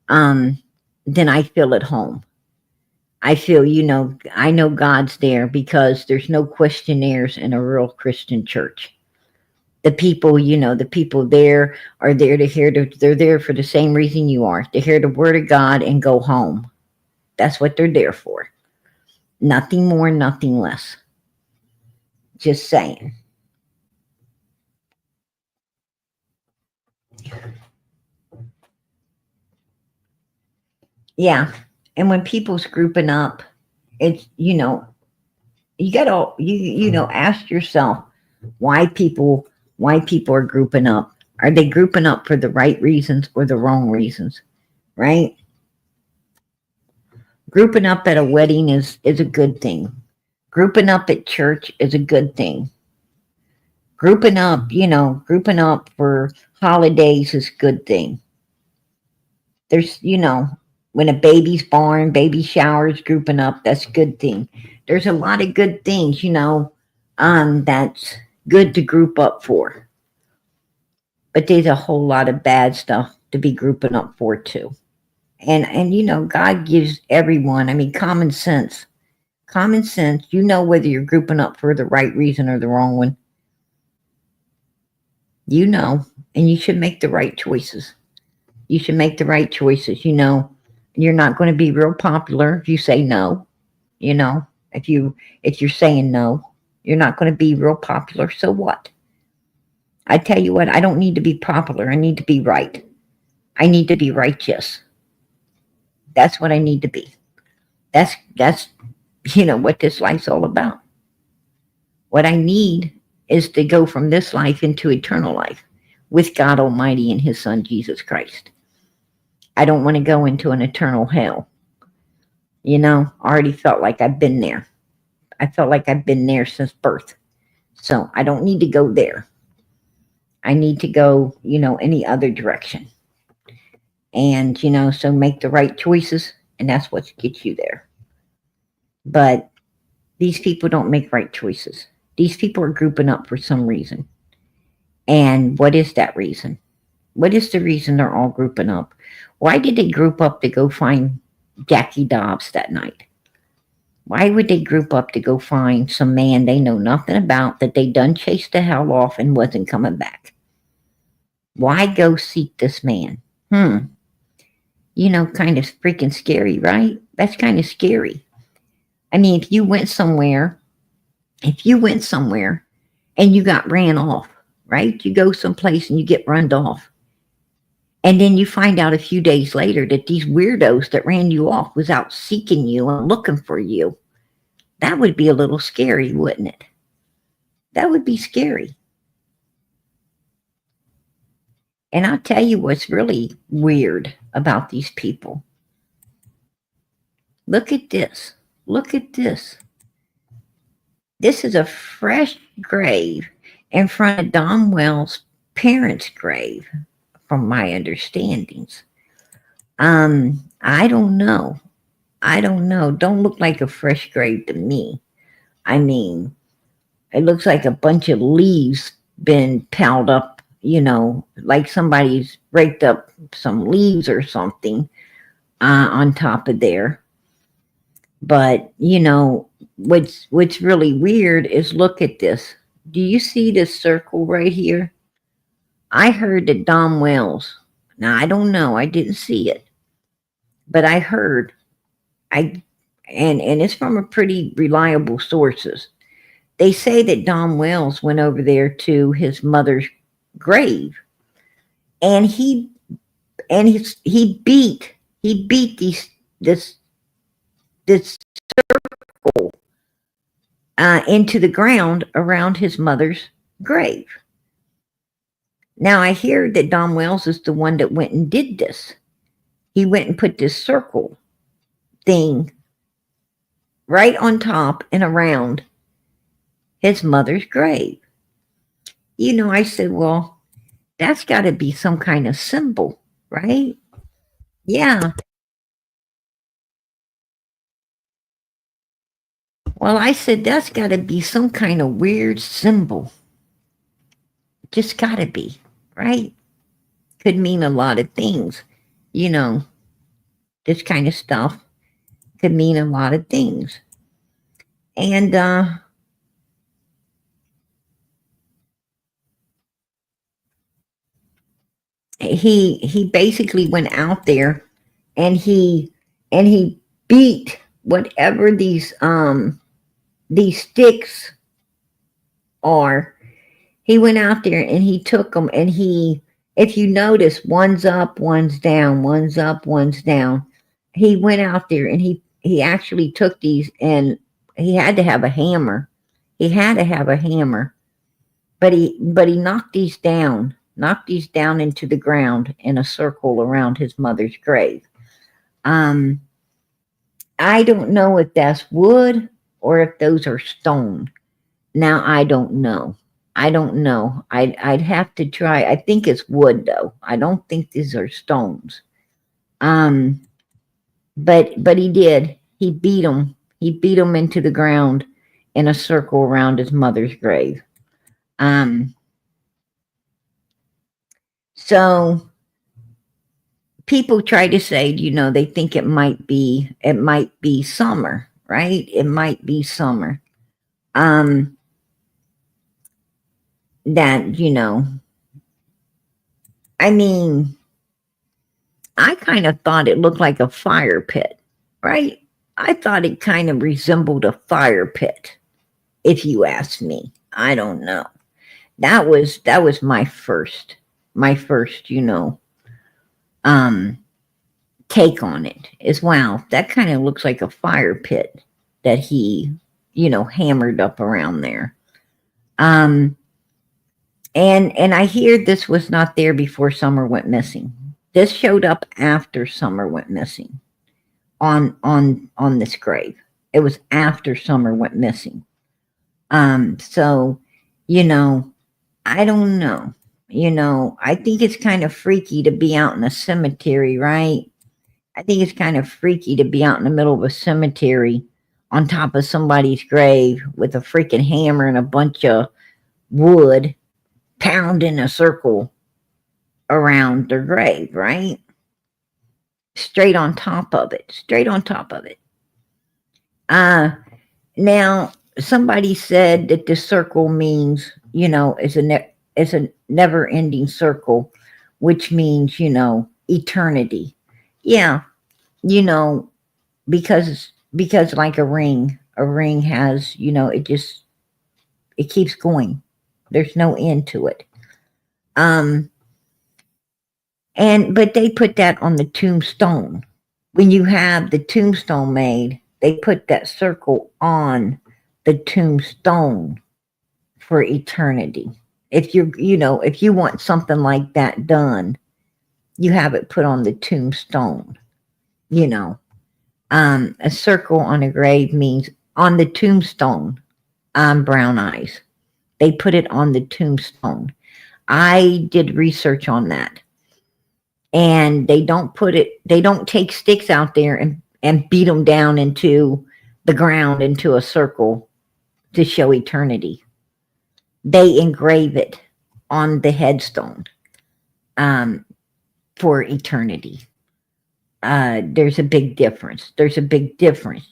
then I feel at home. I feel, I know God's there because there's no questionnaires in a real Christian church. The people, the people there are there to hear, they're there for the same reason you are, to hear the word of God and go home. That's what they're there for. Nothing more, nothing less. Just saying. Yeah. And when people's grouping up, it's, you gotta, ask yourself why people are grouping up. Are they grouping up for the right reasons or the wrong reasons? Right? Grouping up at a wedding is a good thing. Grouping up at church is a good thing. Grouping up for holidays is a good thing. There's, when a baby's born, baby showers, grouping up, that's a good thing. There's a lot of good things, that's good to group up for. But there's a whole lot of bad stuff to be grouping up for too. And God gives everyone, common sense. Common sense, whether you're grouping up for the right reason or the wrong one. And you should make the right choices. You should make the right choices. You're not going to be real popular if you say no. If you're saying no, you're not going to be real popular. So what? I tell you what, I don't need to be popular. I need to be right. I need to be righteous. That's what I need to be. That's what this life's all about. What I need is to go from this life into eternal life with God Almighty and His Son Jesus Christ. I don't want to go into an eternal hell. I already felt like I've been there. I felt like I've been there since birth. So I don't need to go there. I need to go, any other direction. And, so make the right choices, and that's what gets you there. But these people don't make right choices. These people are grouping up for some reason. And what is that reason? What is the reason they're all grouping up? Why did they group up to go find Jackie Dobbs that night? Why would they group up to go find some man they know nothing about, that they done chased the hell off and wasn't coming back? Why go seek this man? Kind of freaking scary, right? That's kind of scary. I mean, if you went somewhere and you got ran off, right? You go someplace and you get run off. And then you find out a few days later that these weirdos that ran you off was out seeking you and looking for you. That would be a little scary, wouldn't it? That would be scary. And I'll tell you what's really weird about these people. Look at this. Look at this. This is a fresh grave in front of Don Wells' parents' grave, from my understandings. I don't know. Don't look like a fresh grave to me. I mean, it looks like a bunch of leaves been piled up, like somebody's raked up some leaves or something on top of there. But, what's really weird is, look at this. Do you see this circle right here? I heard that Don Wells, now I don't know, I didn't see it, but I heard, and it's from a pretty reliable sources. They say that Don Wells went over there to his mother's grave, and he beat this circle into the ground around his mother's grave. Now, I hear that Don Wells is the one that went and did this. He went and put this circle thing right on top and around his mother's grave. I said, well, that's got to be some kind of symbol, right? Yeah. Well, I said, that's got to be some kind of weird symbol. Just got to be. Right? Could mean a lot of things. This kind of stuff could mean a lot of things. And he basically went out there and he beat whatever these sticks are. He went out there and he took them, and if you notice, one's up, one's down, one's up, one's down. He went out there and he actually took these, and he had to have a hammer. He had to have a hammer, but he knocked these down into the ground in a circle around his mother's grave. I don't know if that's wood or if those are stone. Now, I don't know. I'd have to try. I think it's wood, though. I don't think these are stones. But he did. He beat them. He beat them into the ground in a circle around his mother's grave. So people try to say, they think it might be summer, right? It might be summer. That, I mean, I kind of thought it looked like a fire pit, right? I thought it kind of resembled a fire pit, if you ask me. I don't know. that was my first, take on it is, wow, that kind of looks like a fire pit that he, hammered up around there. And I hear this was not there before Summer went missing. This showed up after Summer went missing on this grave. It was after Summer went missing. So, I don't know. I think it's kind of freaky to be out in a cemetery, right? I think it's kind of freaky to be out in the middle of a cemetery on top of somebody's grave with a freaking hammer and a bunch of wood pounding a circle around their grave, right? Straight on top of it. Straight on top of it. Now, somebody said that the circle means, is a never-ending circle, which means, eternity. Yeah, because like a ring has, it keeps going. There's no end to it. But they put that on the tombstone. When you have the tombstone made, they put that circle on the tombstone for eternity. If if you want something like that done, you have it put on the tombstone. A circle on a grave means on the tombstone. Brown eyes. They put it on the tombstone. I did research on that. And they don't take sticks out there and beat them down into the ground into a circle to show eternity. They engrave it on the headstone for eternity. There's a big difference. There's a big difference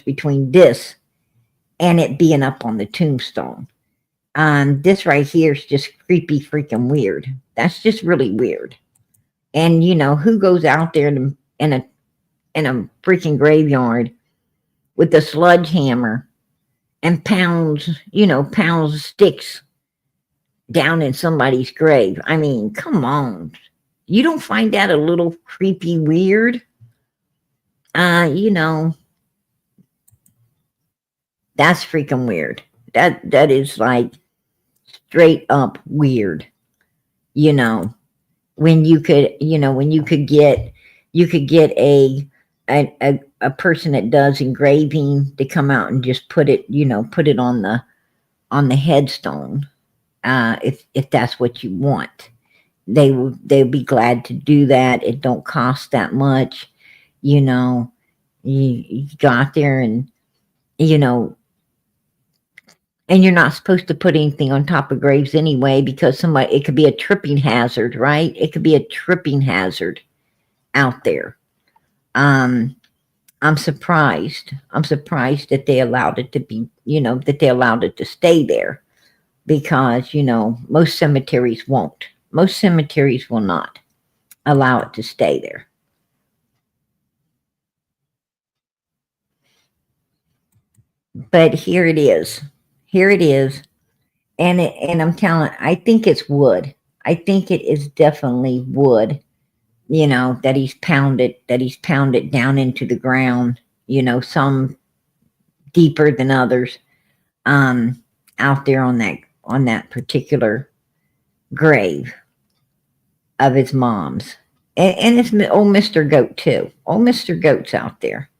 between this and it being up on the tombstone. This right here is just creepy freaking weird. That's just really weird. And who goes out there in a freaking graveyard with a sledgehammer and pounds sticks down in somebody's grave? I mean, come on. You don't find that a little creepy weird? That's freaking weird. That is like straight up weird. When you could get a person that does engraving to come out and just put it on the headstone, if that's what you want. They'll be glad to do that. It don't cost that much. You go out there and and you're not supposed to put anything on top of graves anyway, because it could be a tripping hazard, right? It could be a tripping hazard out there. I'm surprised. I'm surprised that they allowed it to be, that they allowed it to stay there, because, most cemeteries won't. Most cemeteries will not allow it to stay there. But here it is. Here it is. And I'm telling, I think it's wood. I think it is definitely wood, that he's pounded down into the ground, some deeper than others, out there on that particular grave of his mom's. And it's old Mr. Goat too. Old Mr. Goat's out there.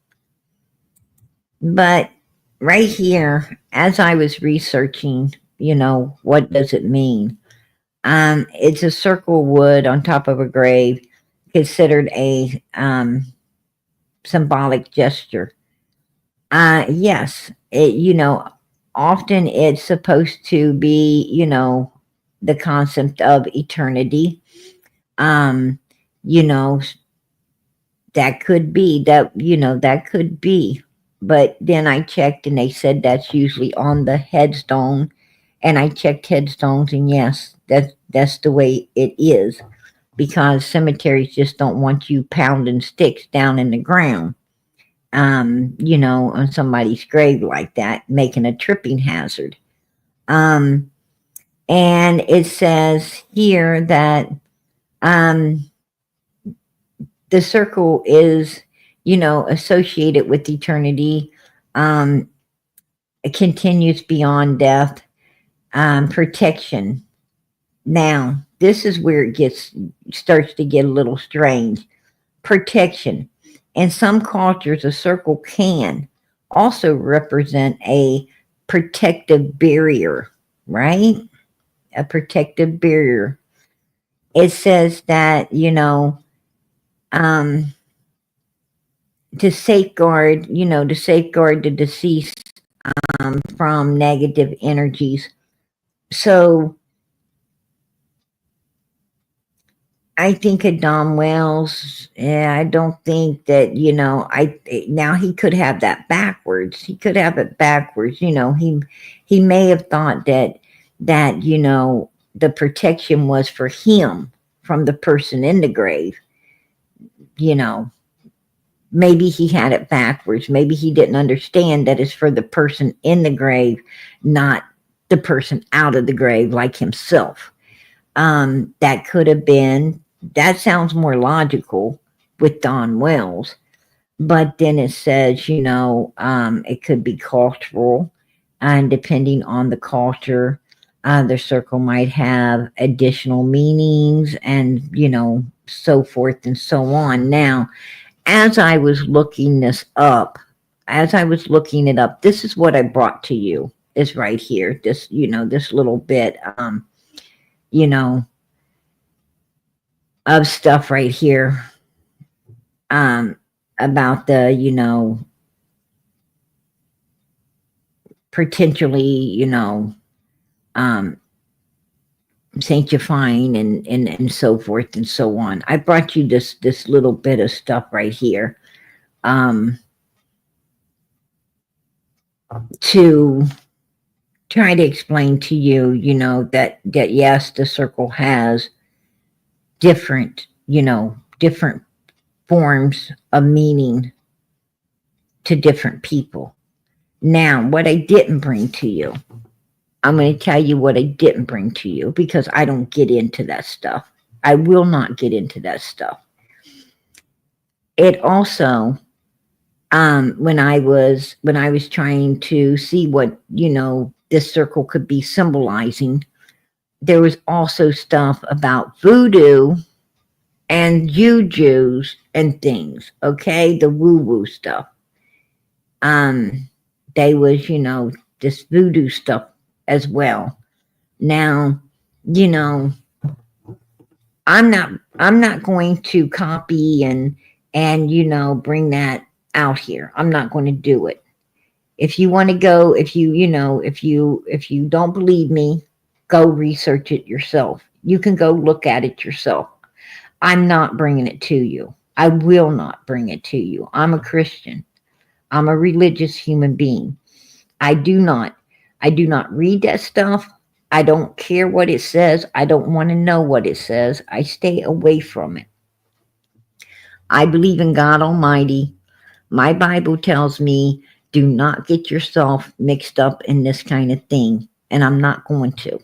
But right here, as I was researching, what does it mean? It's a circle of wood on top of a grave, considered a symbolic gesture. Yes, often it's supposed to be, the concept of eternity. That could be that could be. But then I checked and they said that's usually on the headstone. And I checked headstones, and yes, that's the way it is, because cemeteries just don't want you pounding sticks down in the ground, on somebody's grave like that, making a tripping hazard. And it says here that the circle is, associated with eternity. It continues beyond death. Protection. Now, this is where it starts to get a little strange. Protection. In some cultures, a circle can also represent a protective barrier, right? A protective barrier. It says that, to safeguard the deceased from negative energies. So I think of Don Wells. Yeah, I don't think that, now he could have that backwards. He could have it backwards. He may have thought that, the protection was for him from the person in the grave. Maybe he had it backwards. Maybe he didn't understand that it's for the person in the grave, not the person out of the grave like himself. That could have been, that sounds more logical with Don Wells. But then it says, it could be cultural, and depending on the culture, the circle might have additional meanings and, so forth and so on. Now, as I was looking it up, this is what I brought to you, is right here. This, this little bit, of stuff right here, about the, potentially, sanctifying and so forth and so on. I brought you this little bit of stuff right here, to try to explain to you, that yes, the circle has different forms of meaning to different people. Now, what I didn't bring to you, I'm going to tell you what I didn't bring to you, because I don't get into that stuff. I will not get into that stuff. It also, when I was trying to see what, this circle could be symbolizing, there was also stuff about voodoo and jujus and things, okay? The woo-woo stuff. They was, this voodoo stuff as well. Now, I'm not going to copy and bring that out here. I'm not going to do it. If you want to go, if you don't believe me, go research it yourself. You can go look at it yourself. I'm not bringing it to you. I will not bring it to you. I'm a Christian. I'm a religious human being. I do not read that stuff. I don't care what it says. I don't want to know what it says. I stay away from it. I believe in God Almighty. My Bible tells me, do not get yourself mixed up in this kind of thing. And I'm not going to.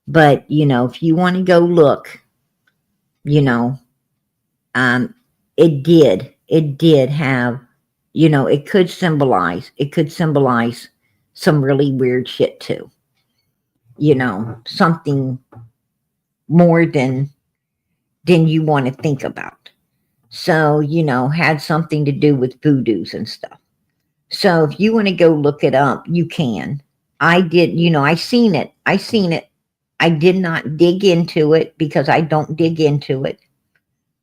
But, if you want to go look, it did have, it could symbolize some really weird shit too. Something more than you want to think about. So, had something to do with voodoos and stuff. So if you want to go look it up, you can. I did, I seen it. I did not dig into it because I don't dig into it.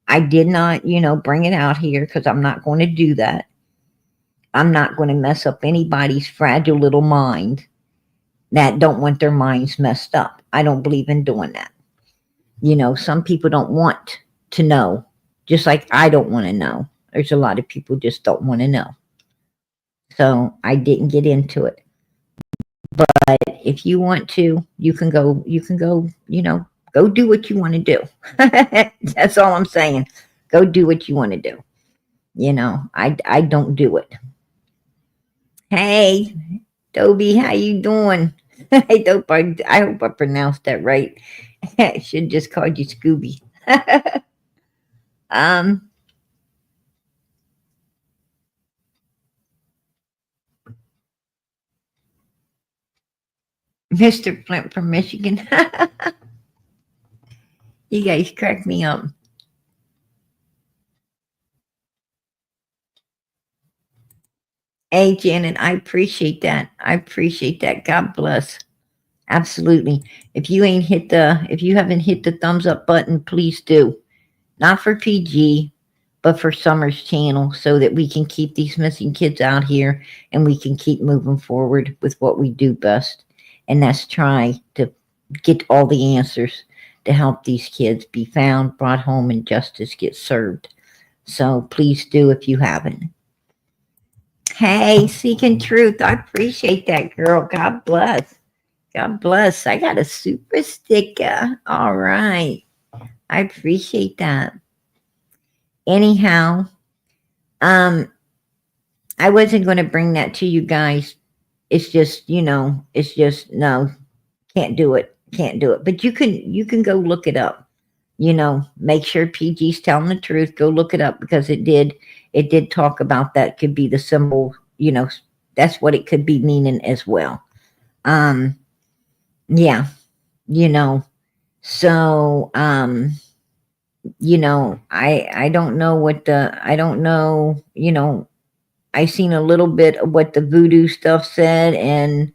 I did not, bring it out here because I'm not going to do that. I'm not going to mess up anybody's fragile little mind that don't want their minds messed up. I don't believe in doing that. Some people don't want to know, just like I don't want to know. There's a lot of people just don't want to know. So I didn't get into it. But if you want to, you can go, go do what you want to do. That's all I'm saying. Go do what you want to do. I don't do it. Hey, Toby, how you doing? I hope I pronounced that right. I should just called you Scooby. um, Mr. Flint from Michigan. You guys crack me up. Hey, Janet, I appreciate that. I appreciate that. God bless. Absolutely. If you haven't hit the thumbs up button, please do. Not for PG, but for Summer's channel so that we can keep these missing kids out here and we can keep moving forward with what we do best. And that's try to get all the answers to help these kids be found, brought home, and justice get served. So please do if you haven't. Hey, Seeking Truth. I appreciate that, girl. God bless. God bless. I got a super sticker. All right. I appreciate that. Anyhow, I wasn't going to bring that to you guys. It's just, it's just no, can't do it. Can't do it. But you can go look it up. Make sure PG's telling the truth. Go look it up because it did talk about that could be the symbol, that's what it could be meaning as well. Yeah, so I don't know I don't know, I seen a little bit of what the voodoo stuff said and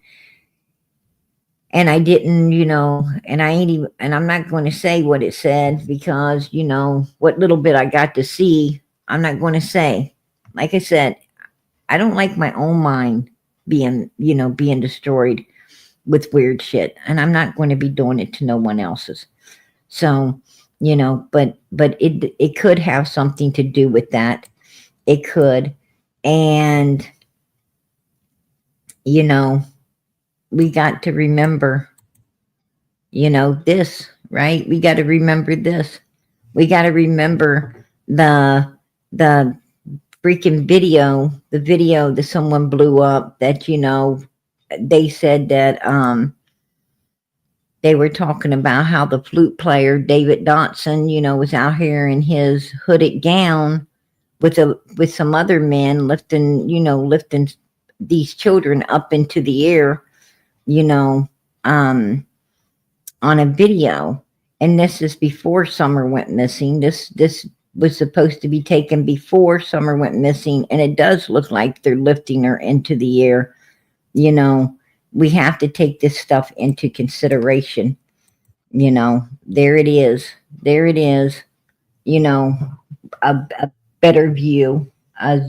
I didn't, and I ain't even, and I'm not going to say what it said because, what little bit I got to see, I'm not going to say. Like I said, I don't like my own mind being destroyed with weird shit. And I'm not going to be doing it to no one else's. So, but it could have something to do with that. It could. And, we got to remember, this, right? We got to remember this. We got to remember the freaking video, the video that someone blew up that, they said that, they were talking about how the flute player, David Dotson, was out here in his hooded gown with some other men lifting these children up into the air, on a video. And this is before Summer went missing. This was supposed to be taken before Summer went missing, and it does look like they're lifting her into the air. We have to take this stuff into consideration. There it is. There it is. A better view, a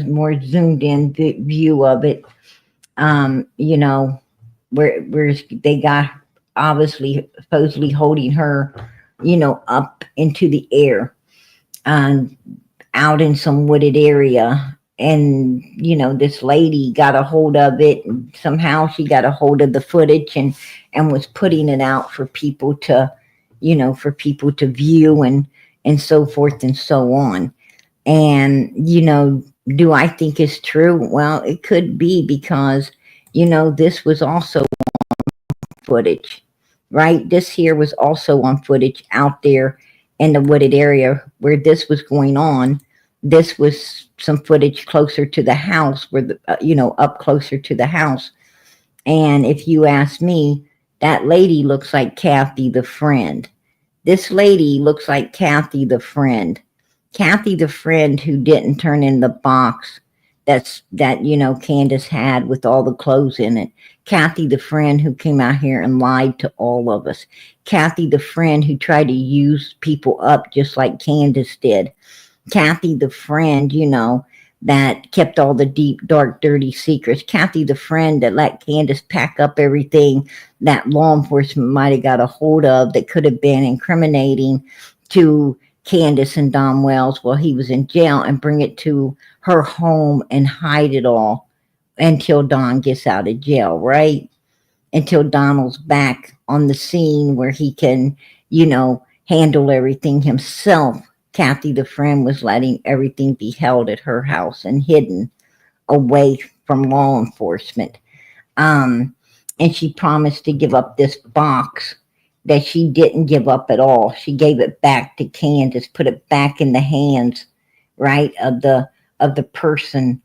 more zoomed in view of it. Where they got obviously supposedly holding her, up into the air and out in some wooded area. And, this lady got a hold of it and somehow she got a hold of the footage and was putting it out for people to, view and so forth and so on. And, do I think it's true? Well, it could be because, this was also footage, right? This here was also on footage out there in the wooded area where this was going on. This was some footage closer to the house where up closer to the house. And if you ask me, that lady looks like Kathy the friend. This lady looks like Kathy the friend. Kathy the friend who didn't turn in the box that Candace had with all the clothes in it. Kathy the friend who came out here and lied to all of us. Kathy the friend who tried to use people up just like Candace did. Kathy the friend, that kept all the deep, dark, dirty secrets. Kathy the friend that let Candace pack up everything that law enforcement might have got a hold of that could have been incriminating to Candace and Don Wells while he was in jail and bring it to her home and hide it all until Don gets out of jail, right? Until Donald's back on the scene where he can, handle everything himself. Kathy the friend was letting everything be held at her house and hidden away from law enforcement. and she promised to give up this box that she didn't give up at all. She gave it back to Candace, put it back in the hands, right, of the person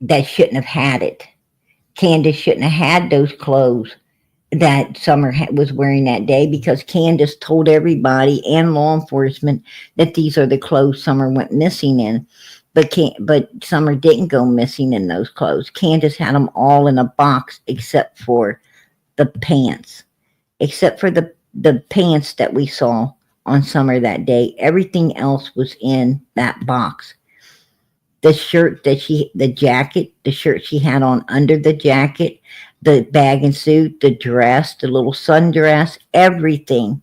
that shouldn't have had it. Candace shouldn't have had those clothes that Summer was wearing that day, because Candace told everybody and law enforcement that these are the clothes Summer went missing in. But Summer didn't go missing in those clothes. Candace had them all in a box except for the pants. Except for the pants that we saw on Summer that day. Everything else was in that box. The shirt the jacket, the shirt she had on under the jacket, the bag and suit, the dress, the little sundress, everything.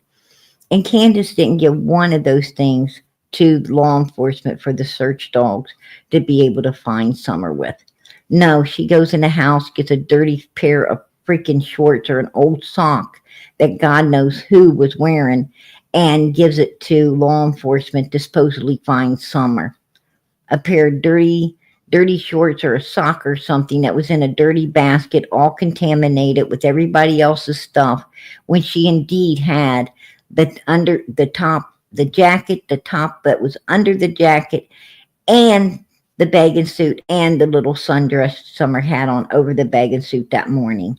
And Candace didn't give one of those things to law enforcement for the search dogs to be able to find Summer with. No, she goes in the house, gets a dirty pair of freaking shorts or an old sock that God knows who was wearing, and gives it to law enforcement to supposedly find Summer. A pair of dirty shorts or a sock or something that was in a dirty basket, all contaminated with everybody else's stuff, when she indeed had the jacket, the top that was under the jacket, and the bathing suit and the little sundress Summer had on over the bathing suit that morning.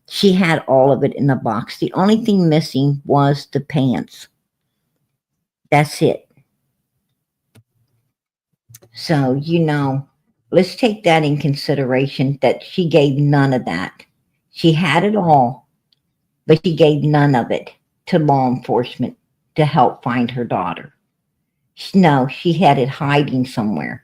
She had all of it in the box. The only thing missing was the pants. That's it. So, let's take that in consideration, that she gave none of that. She had it all, but she gave none of it to law enforcement to help find her daughter. No, she had it hiding somewhere.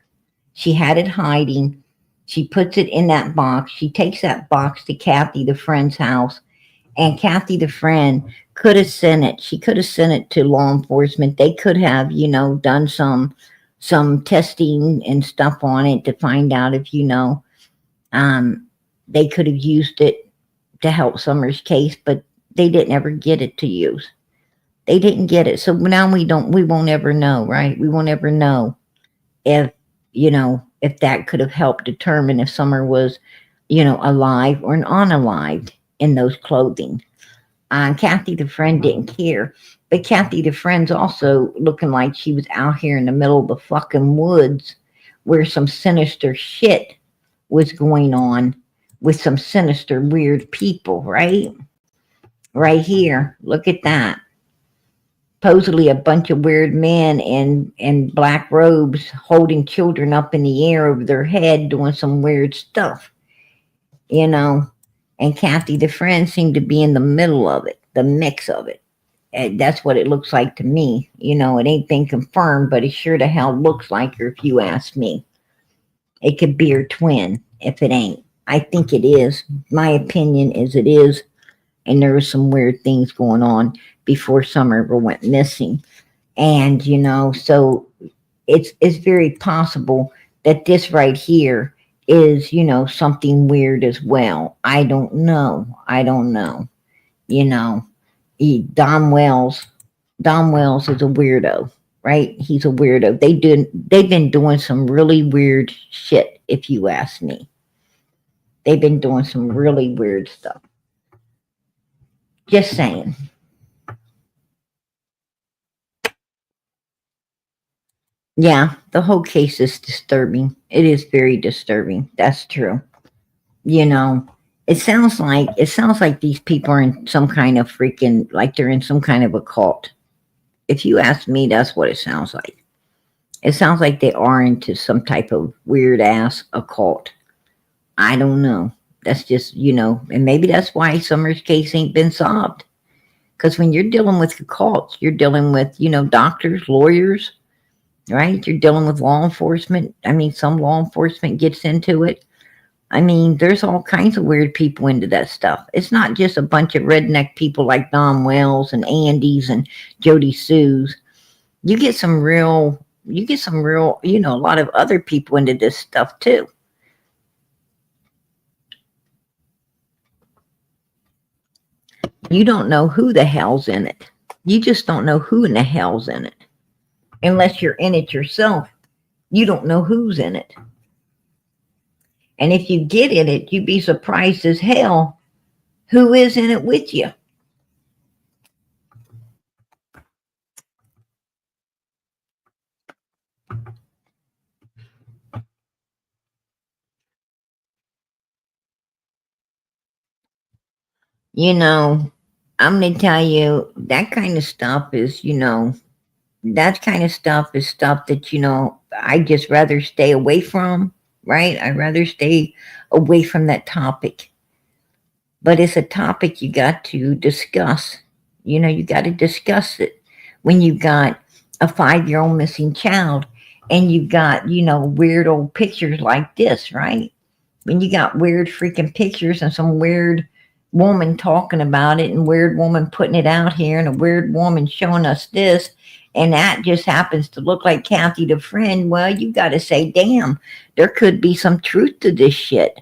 She had it hiding. She puts it in that box. She takes that box to Kathy, the friend's house, and Kathy, the friend, could have sent it. She could have sent it to law enforcement. They could have, done some testing and stuff on it to find out if, they could have used it to help Summer's case, but they didn't ever get it to use. They didn't get it. So now we won't ever know, right? We won't ever know if that could have helped determine if Summer was, alive or unalive in those clothing. Kathy, the friend, didn't care. But Kathy, the friend's also looking like she was out here in the middle of the fucking woods where some sinister shit was going on with some sinister, weird people, right? Right here. Look at that. Supposedly a bunch of weird men in black robes holding children up in the air over their head doing some weird stuff, And Kathy, the friend, seemed to be in the middle of it, the mix of it. And that's what it looks like to me. It ain't been confirmed, but it sure to hell looks like her if you ask me. It could be her twin if it ain't. I think it is. My opinion is it is. And there were some weird things going on before Summer ever went missing. And, so it's very possible that this right here is, something weird as well. I don't know. Don Wells is a weirdo, right? He's a weirdo. They've been doing some really weird shit, if you ask me. They've been doing some really weird stuff. Just saying. Yeah, the whole case is disturbing. It is very disturbing. That's true. It sounds like these people are in some kind of freaking, like they're in some kind of a cult. If you ask me, that's what it sounds like. It sounds like they are into some type of weird ass occult. I don't know. That's just, and maybe that's why Summer's case ain't been solved. Because when you're dealing with occults, you're dealing with, doctors, lawyers, right? You're dealing with law enforcement. I mean, some law enforcement gets into it. I mean, there's all kinds of weird people into that stuff. It's not just a bunch of redneck people like Don Wells and Andy's and Jody Sue's. You get some real, a lot of other people into this stuff too. You don't know who the hell's in it. You just don't know who in the hell's in it. Unless you're in it yourself, you don't know who's in it. And if you get in it, you'd be surprised as hell Who is in it with you? You know, I'm going to tell you that kind of stuff is, that kind of stuff is stuff that, I just rather stay away from, right? I'd rather stay away from that topic. But it's a topic you got to discuss. You got to discuss it when you got a 5-year-old missing child and you got, weird old pictures like this, right? When you got weird freaking pictures and some weird woman talking about it and weird woman putting it out here and a weird woman showing us this and that just happens to look like Kathy the friend, well, you got to say, damn, there could be some truth to this shit.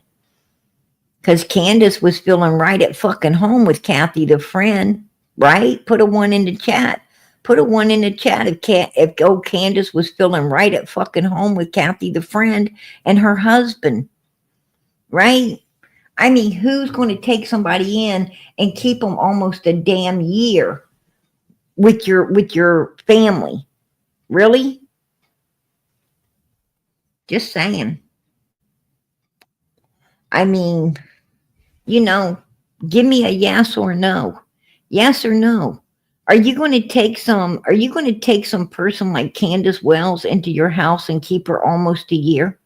Because Candace was feeling right at fucking home with Kathy the friend, right? Put a 1 in the chat. Put a 1 in the chat if old Candace was feeling right at fucking home with Kathy the friend and her husband, right? I mean, who's going to take somebody in and keep them almost a damn year with your family? Really? Just saying. I mean, give me a yes or no. Yes or no. Are you going to take some person like Candace Wells into your house and keep her almost a year?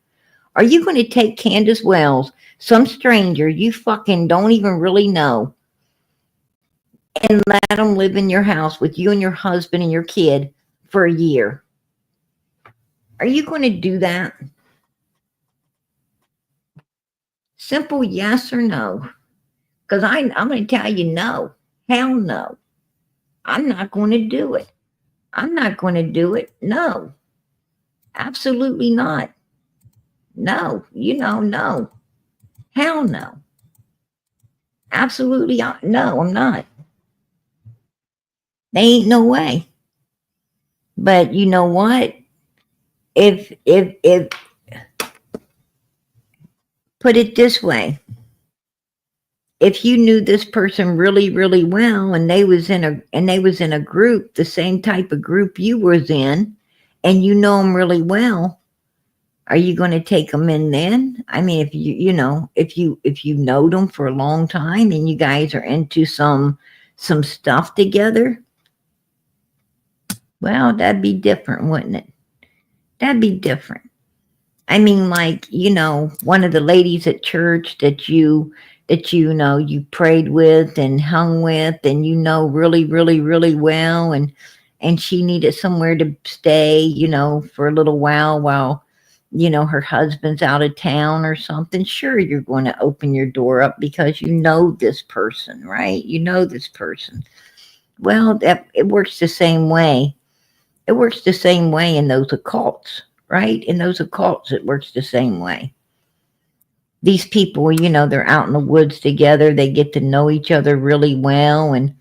Are you going to take Candace Wells, some stranger you fucking don't even really know, and let them live in your house with you and your husband and your kid for a year? Are you going to do that? Simple yes or no. Because I'm going to tell you no. Hell no. I'm not going to do it. I'm not going to do it. No. Absolutely not. No. No. Hell no. Absolutely no, I'm not. There ain't no way. But you know what? If put it this way, if you knew this person really, really well and they was in a group, the same type of group you was in, and you know them really well, are you going to take them in then? I mean, if if you know them for a long time and you guys are into some stuff together, well, that'd be different, wouldn't it? That'd be different. I mean, like, one of the ladies at church that you prayed with and hung with and really, really, really well, and she needed somewhere to stay, for a little while her husband's out of town or something. Sure, you're going to open your door up because you know this person, right? You know this person. Well, it works the same way. It works the same way in those occults, right? In those occults, it works the same way. These people, they're out in the woods together. They get to know each other really well, and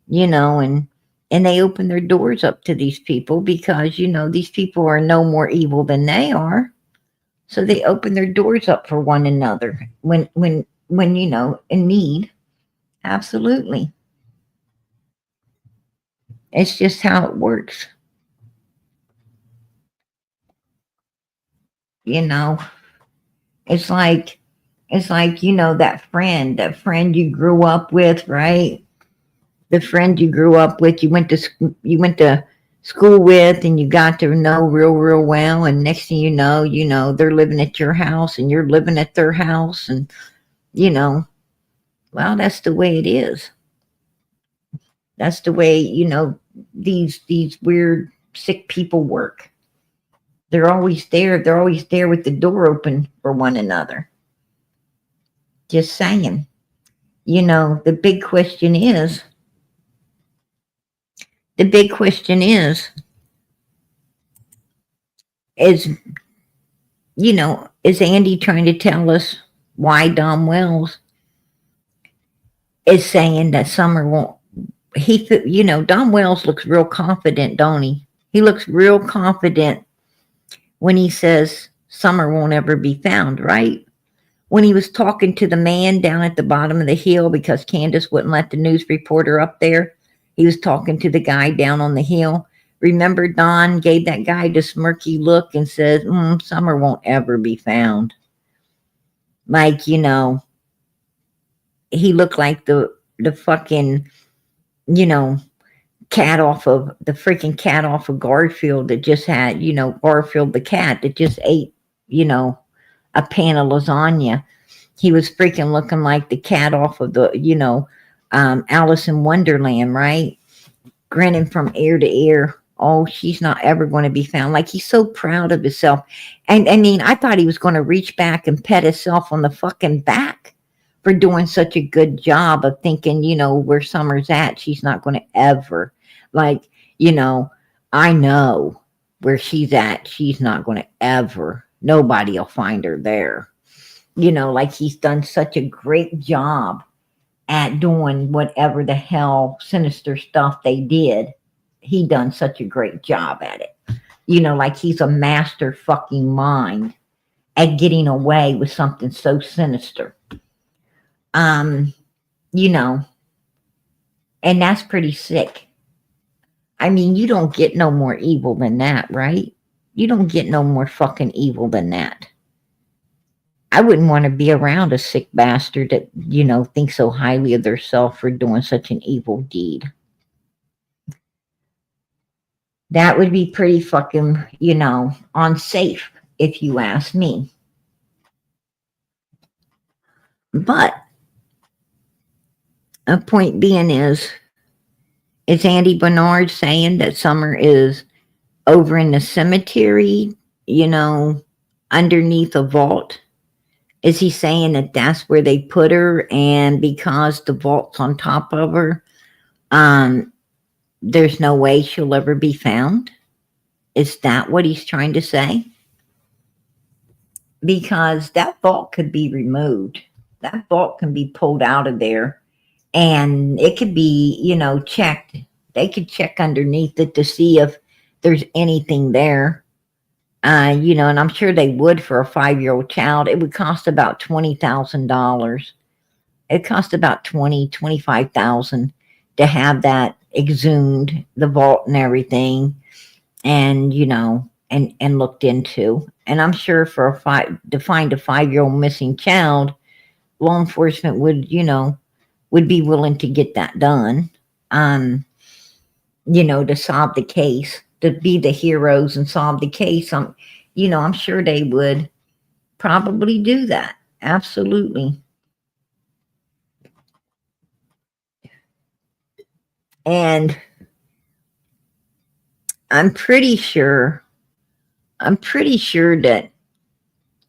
they open their doors up to these people because these people are no more evil than they are. So they open their doors up for one another when in need. Absolutely. It's just how it works. It's like that friend you grew up with, right? The friend you grew up with, you went to school with, and you got to know real, real well, and next thing you know, they're living at your house and you're living at their house, and well, that's the way it is. That's the way, these weird sick people work. They're always there with the door open for one another. Just saying. The big question is, is Andy trying to tell us why Dom Wells is saying that Summer won't? Dom Wells looks real confident, don't he? He looks real confident when he says Summer won't ever be found, right? when he was talking to the man down at the bottom of the hill because Candace wouldn't let the news reporter up there. He was talking to the guy down on the hill. Remember, Don gave that guy the smirky look and said, Summer won't ever be found. Like, he looked like the fucking, cat off of the freaking cat off of Garfield that just had, Garfield the cat that just ate, a pan of lasagna. He was freaking looking like the cat off of the, Alice in Wonderland, right? Grinning from ear to ear. Oh, she's not ever going to be found. Like, he's so proud of himself. And I mean, I thought he was going to reach back and pet himself on the fucking back for doing such a good job of thinking, where Summer's at, she's not going to ever. Like, I know where she's at. She's not going to ever. Nobody will find her there. Like, he's done such a great job at doing whatever the hell sinister stuff they did. He done such a great job at it. Like, he's a master fucking mind at getting away with something so sinister. And that's pretty sick. I mean, you don't get no more evil than that, right? You don't get no more fucking evil than that. I wouldn't want to be around a sick bastard that, thinks so highly of themselves for doing such an evil deed. That would be pretty fucking, unsafe, if you ask me. But a point being is Andy Bernard saying that Summer is over in the cemetery, underneath a vault? Is he saying that that's where they put her, and because the vault's on top of her, there's no way she'll ever be found? Is that what he's trying to say? Because that vault could be removed. That vault can be pulled out of there, and it could be, checked. They could check underneath it to see if there's anything there. And I'm sure they would for a 5-year-old child. It would cost about $20,000. It cost about $25,000 to have that exhumed, the vault and everything, and and looked into. And I'm sure to find a 5-year-old missing child, law enforcement would be willing to get that done. To solve the case, to be the heroes and solve the case. I'm sure they would probably do that. Absolutely. And I'm pretty sure that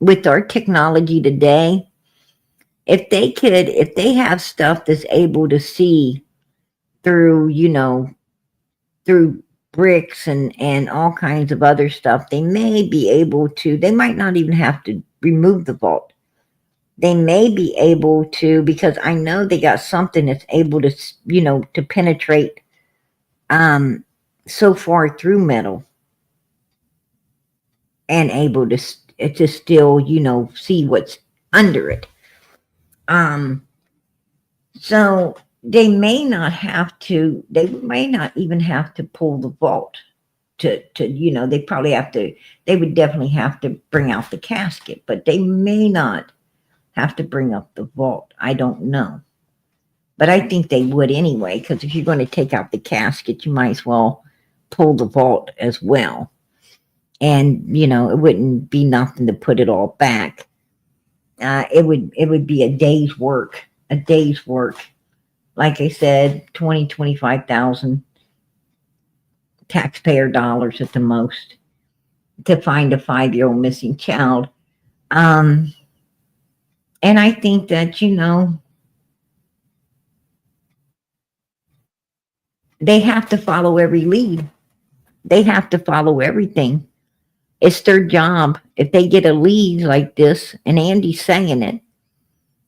with our technology today, if they have stuff that's able to see through, through bricks and all kinds of other stuff, they may be able to, they might not even have to remove the vault. They may be able to, because I know they got something that's able to, to penetrate so far through metal and able to still, see what's under it. So they may not even have to pull the vault to they probably they would definitely have to bring out the casket, but they may not have to bring up the vault. I don't know. But I think they would anyway, because if you're going to take out the casket, you might as well pull the vault as well. And, it wouldn't be nothing to put it all back. It would be a day's work. Like I said, 25,000 taxpayer dollars at the most to find a 5-year-old missing child. And I think that, they have to follow every lead. They have to follow everything. It's their job. If they get a lead like this, and Andy's saying it,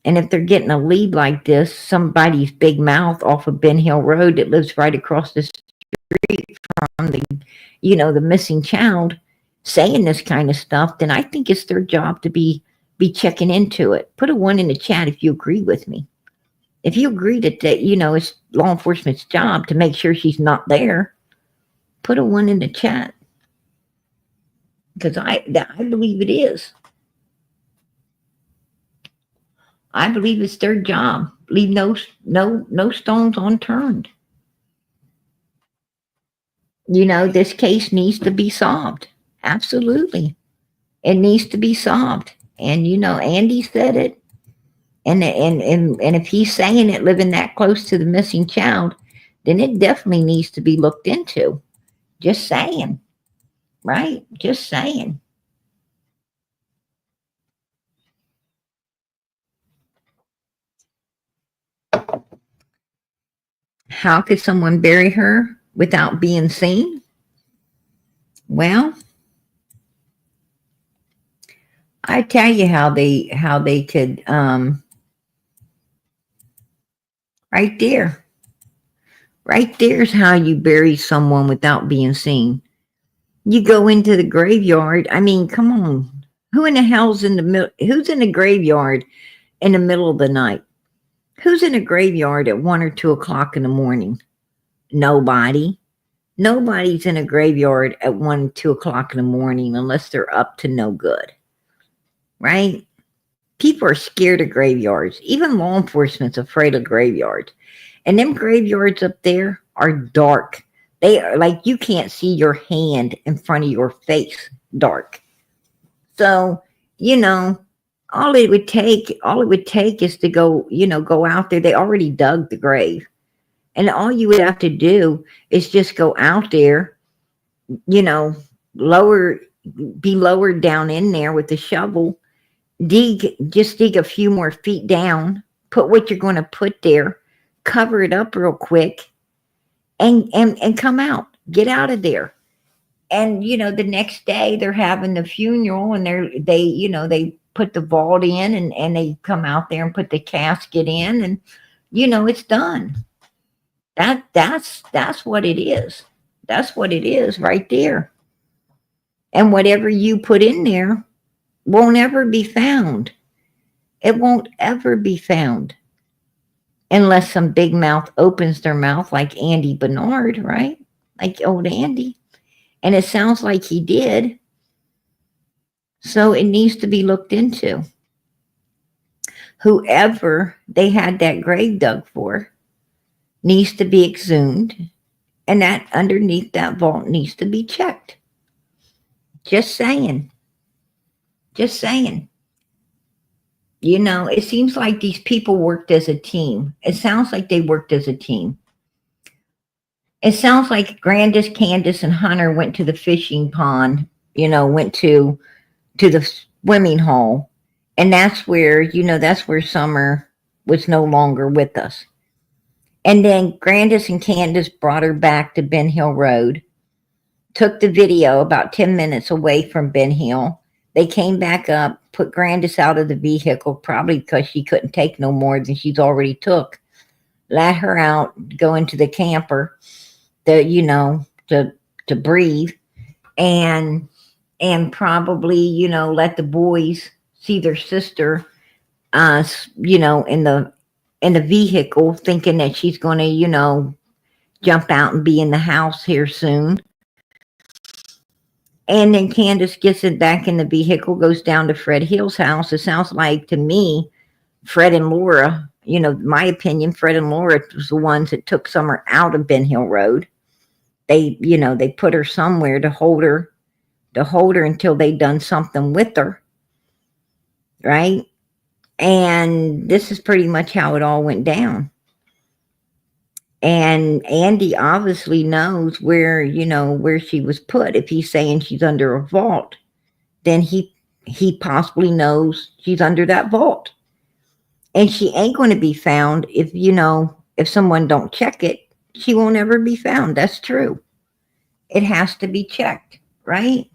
and if they're getting a lead like this, somebody's big mouth off of Ben Hill Road that lives right across the street from the missing child saying this kind of stuff, then I think it's their job to be be checking into it. Put a 1 in the chat if you agree with me. If you agree that you know, it's law enforcement's job to make sure she's not there, put a 1 in the chat. Because I believe it is. I believe it's their job. Leave no stones unturned. You know, this case needs to be solved. Absolutely. It needs to be solved. And you know, Andy said it. And if he's saying it, living that close to the missing child, then it definitely needs to be looked into. Just saying. Right? Just saying. How could someone bury her without being seen? Well, I tell you how they could right there. Right there's how you bury someone without being seen. You go into the graveyard. I mean, come on. Who in the hell's in the middle? Who's in the graveyard in the middle of the night? Who's in a graveyard at 1 or 2 o'clock in the morning? Nobody. Nobody's in a graveyard at 1, 2 o'clock in the morning unless they're up to no good. Right? People are scared of graveyards. Even law enforcement's afraid of graveyards. And them graveyards up there are dark. They are like, you can't see your hand in front of your face. Dark. So, you know, all it would take is to go, you know, go out there. They already dug the grave. And all you would have to do is just go out there, you know, be lowered down in there with the shovel, just dig a few more feet down, put what you're going to put there, cover it up real quick, and come out, get out of there. And, you know, the next day they're having the funeral and they put the vault in and they come out there and put the casket in and, you know, it's done. That's what it is. That's what it is right there. And whatever you put in there won't ever be found. It won't ever be found. Unless some big mouth opens their mouth like Andy Bernard, right? Like old Andy. And it sounds like he did. So it needs to be looked into. Whoever they had that grave dug for needs to be exhumed, and that underneath that vault needs to be checked. Just saying. Just saying. You know, it seems like these people worked as a team. It sounds like they worked as a team. It sounds like Grandis, Candace, and Hunter went to the fishing pond, you know, went to the swimming hole. And that's where, you know, that's where Summer was no longer with us. And then Grandis and Candace brought her back to Ben Hill Road, took the video about 10 minutes away from Ben Hill. They came back up, put Grandis out of the vehicle, probably because she couldn't take no more than she's already took. Let her out, go into the camper, to breathe, and probably, you know, let the boys see their sister, you know, in the vehicle, thinking that she's going to, you know, jump out and be in the house here soon. And then Candace gets it back in the vehicle, goes down to Fred Hill's house. It sounds like to me, Fred and Laura, you know, my opinion, Fred and Laura was the ones that took Summer out of Ben Hill Road. They, you know, they put her somewhere to hold her until they done something with her. Right? And this is pretty much how it all went down. And Andy obviously knows where, you know, where she was put. If he's saying she's under a vault, then he possibly knows she's under that vault. And she ain't going to be found if, you know, if someone don't check it, she won't ever be found. That's true. It has to be checked, right?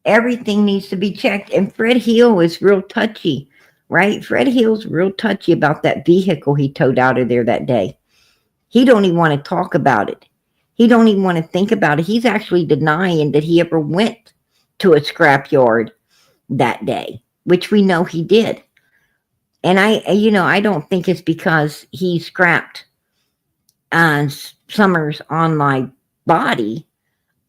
Everything needs to be checked. And Fred Hill is real touchy, right? Fred Hill's real touchy about that vehicle he towed out of there that day. He don't even want to talk about it. He don't even want to think about it. He's actually denying that he ever went to a scrapyard that day. which we know he did. And I don't think it's because he scrapped Summer's online body.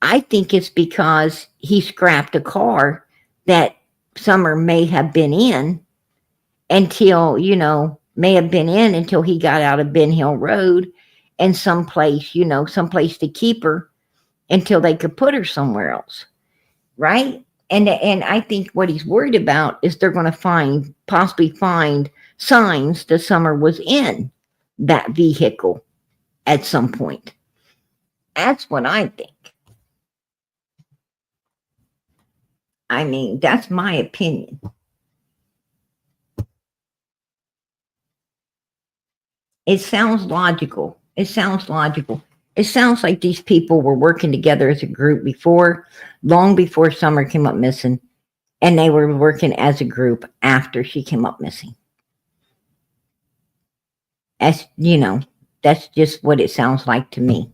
I think it's because he scrapped a car that Summer may have been in until he got out of Ben Hill Road and someplace to keep her until they could put her somewhere else. Right? And I think what he's worried about is they're going to possibly find signs that Summer was in that vehicle at some point. That's what I think. I mean, that's my opinion. It sounds logical. It sounds like these people were working together as a group long before Summer came up missing, and they were working as a group after she came up missing. That's just what it sounds like to me.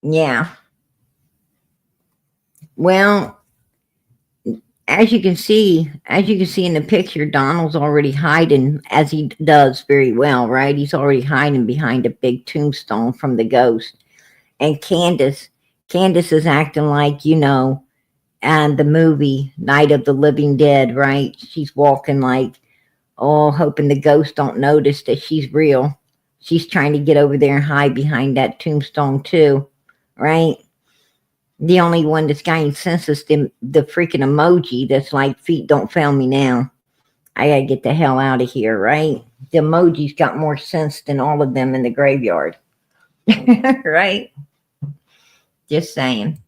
Yeah. Well, as you can see in the picture, Donald's already hiding, as he does very well, right? He's already hiding behind a big tombstone from the ghost. And Candace is acting like, and the movie Night of the Living Dead, right? She's walking like, hoping the ghosts don't notice that she's real. She's trying to get over there and hide behind that tombstone too, right? The only one that's got any sense is the freaking emoji that's like, feet don't fail me now. I gotta get the hell out of here, right? The emoji's got more sense than all of them in the graveyard. Right? Just saying.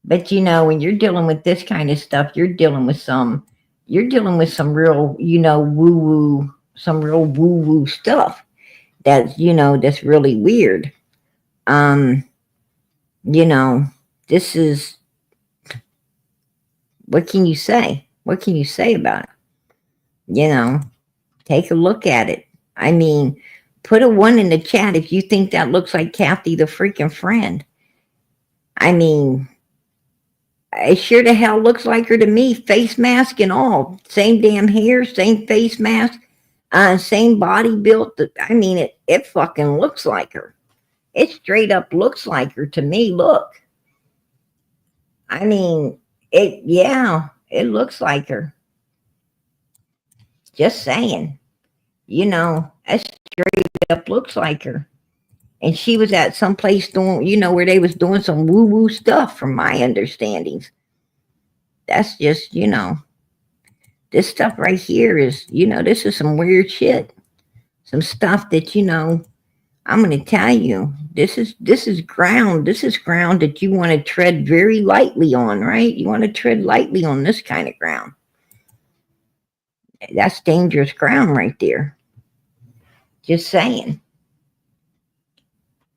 But when you're dealing with this kind of stuff, you're dealing with some real, woo-woo, some real woo-woo stuff that's really weird. This is, what can you say? What can you say about it? Take a look at it. I mean, put a 1 in the chat if you think that looks like Kathy the freaking friend. I mean, it sure the hell looks like her to me, face mask and all. Same damn hair, same face mask, same body built. I mean, it fucking looks like her. It straight up looks like her to me. Look. I mean, it looks like her. Just saying. It straight up looks like her. And she was at some place doing, where they was doing some woo-woo stuff from my understandings. That's just, this stuff right here is, this is some weird shit. Some stuff that, I'm going to tell you, this is ground that you want to tread very lightly on, right? You want to tread lightly on this kind of ground. That's dangerous ground right there. Just saying.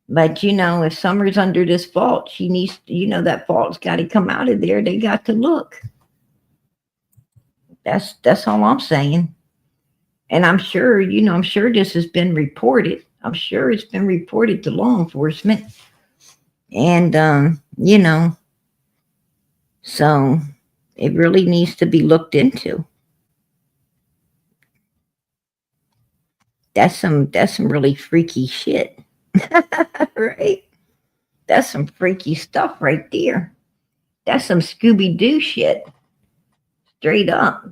But, if Summer's under this vault, she needs, that vault's got to come out of there. They got to look. That's all I'm saying. And I'm sure, this has been reported. I'm sure it's been reported to law enforcement. And, so it really needs to be looked into. That's some really freaky shit. Right? That's some freaky stuff right there. That's some Scooby-Doo shit. Straight up.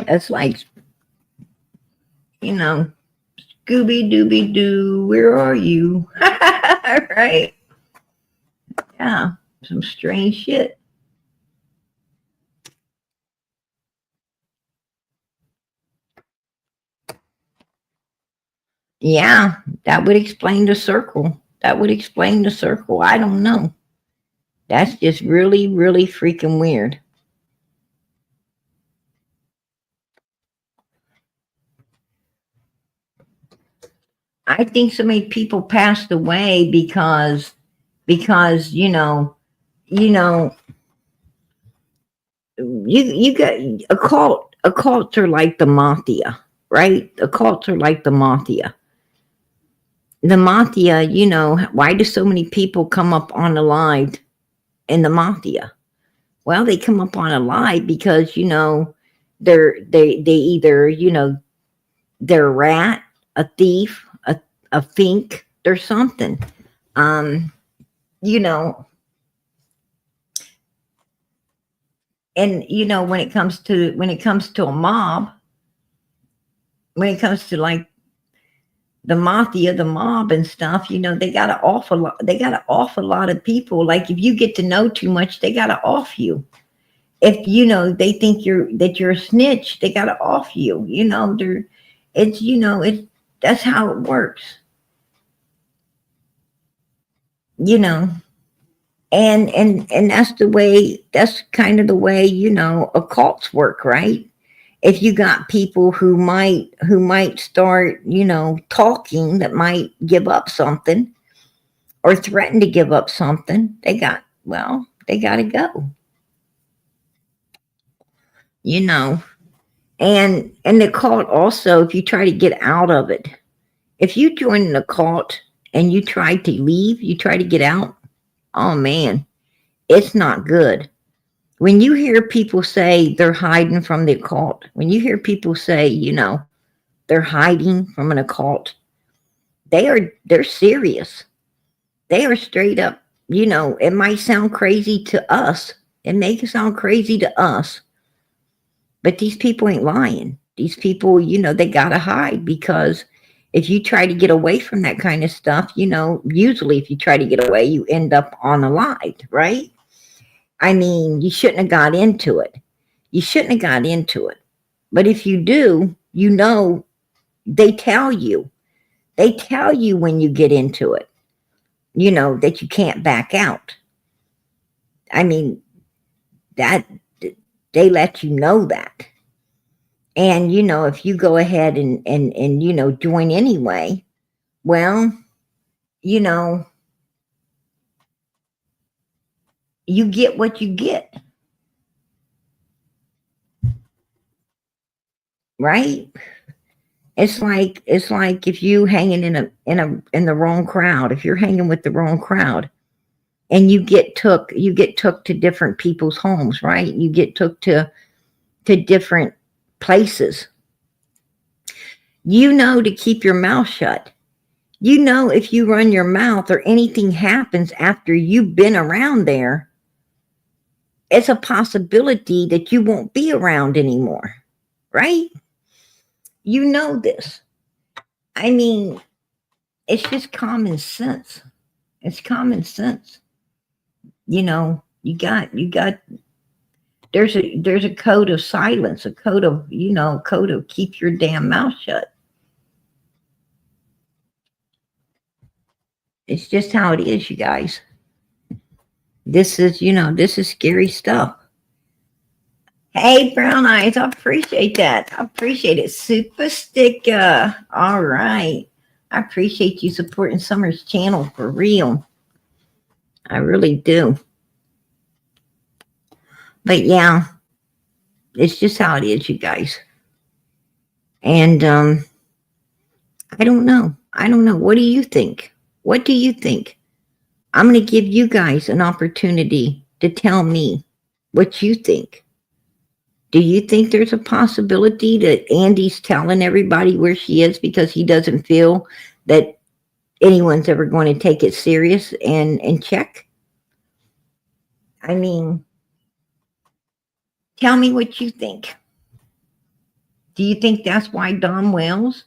That's like, Scooby-Dooby-Doo, where are you? Right? Yeah, some strange shit. Yeah, that would explain the circle. I don't know. That's just really, really freaking weird. I think so many people passed away because you got a cult. occults are like the mafia, right? Occults are like the mafia. The mafia, you know, why do so many people come up unalived in the mafia? Well, they come up unalived because, you know, they either, you know, they're a rat, a thief, a fink, they're something. You know, and you know, when it comes to a mob, when it comes to like the mafia, the mob and stuff, you know, they got an awful lot of people. Like if you get to know too much, they got to off you. If you know they think you're a snitch, they got to off you. You know, it's you know it's that's how it works. You know, and that's kind of the way, you know, occults work, right? If you got people who might start, you know, talking that might give up something or threaten to give up something, they got to go. You know, and the cult also, if you try to get out of it, if you join an occult and you try to leave, you try to get out, oh man, it's not good. When you hear people say they're hiding from the occult, when you hear people say, you know, they're hiding from an occult, they're serious. They are straight up, you know, it might sound crazy to us. It may sound crazy to us, but these people ain't lying. These people, you know, they gotta hide, because if you try to get away from that kind of stuff, you know, usually if you try to get away, you end up unalived, right? I mean, you shouldn't have got into it. You shouldn't have got into it. But if you do, you know, they tell you when you get into it, you know, that you can't back out. I mean, that they let you know that. And, you know, if you go ahead and you know, join anyway, well, you know, you get what you get. Right? It's like if you hanging in the wrong crowd, if you're hanging with the wrong crowd and you get took to different people's homes, right? You get took to different places. You know to keep your mouth shut. You know if you run your mouth or anything happens after you've been around there, it's a possibility that you won't be around anymore, right? You know this. I mean, it's just common sense. It's common sense. You know, you got there's a code of silence, a code of, you know, code of keep your damn mouth shut. It's just how it is, you guys. This is, you know, this is scary stuff. Hey, Brown Eyes, I appreciate that. I appreciate it. Super sticker. All right. I appreciate you supporting Summer's channel for real. I really do. But yeah, it's just how it is, you guys. And I don't know. What do you think? What do you think? I'm going to give you guys an opportunity to tell me what you think. Do you think there's a possibility that Andy's telling everybody where she is because he doesn't feel that anyone's ever going to take it serious and check? I mean, tell me what you think. Do you think that's why Don Wells?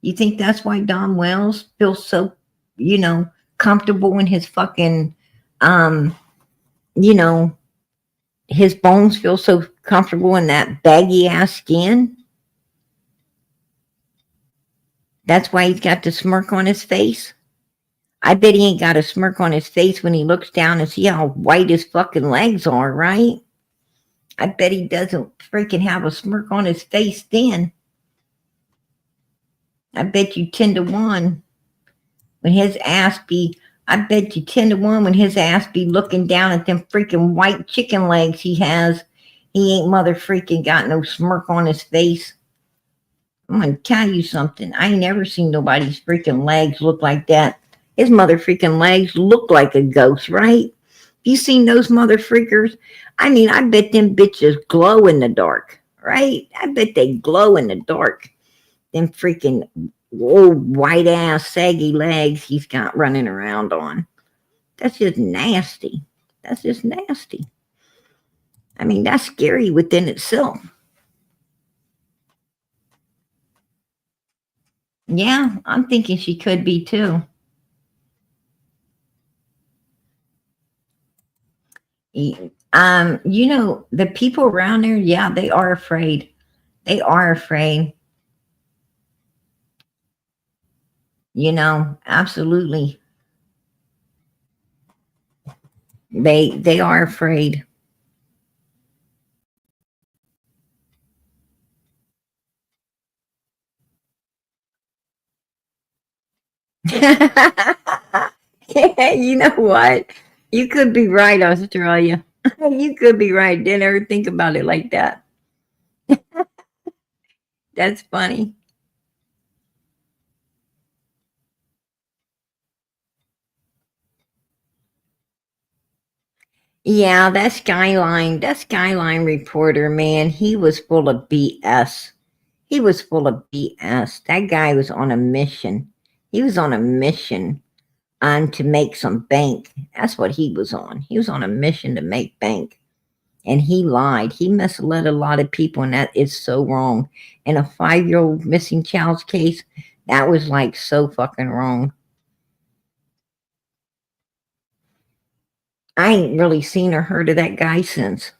You think that's why Don Wells feels so, you know, comfortable in his fucking, you know, his bones feel so comfortable in that baggy ass skin? That's why he's got the smirk on his face. I bet he ain't got a smirk on his face when he looks down and see how white his fucking legs are, right? I bet he doesn't freaking have a smirk on his face then. I bet you 10 to 1 when his ass be, I bet you 10 to 1 when his ass be looking down at them freaking white chicken legs he has He ain't mother freaking got no smirk on his face. I'm gonna tell you something. I ain't never seen nobody's freaking legs look like that. His mother freaking legs look like a ghost, right? You seen those mother freakers? I mean, I bet them bitches glow in the dark, right? I bet they glow in the dark. Them freaking old white ass saggy legs he's got running around on. That's just nasty. That's just nasty. I mean, that's scary within itself. Yeah, I'm thinking she could be too. You know, the people around there, yeah, they are afraid. They are afraid. You know, absolutely. They are afraid. You know what? You could be right, Australia. You could be right. Didn't ever think about it like that. That's funny. Yeah, that Skyline reporter, man, he was full of BS. He was full of BS. That guy was on a mission. He was on a mission to make some bank. That's what he was on. He was on a mission to make bank. And he lied. He misled a lot of people, and that is so wrong. In a 5-year-old missing child's case, that was like so fucking wrong. I ain't really seen or heard of that guy since.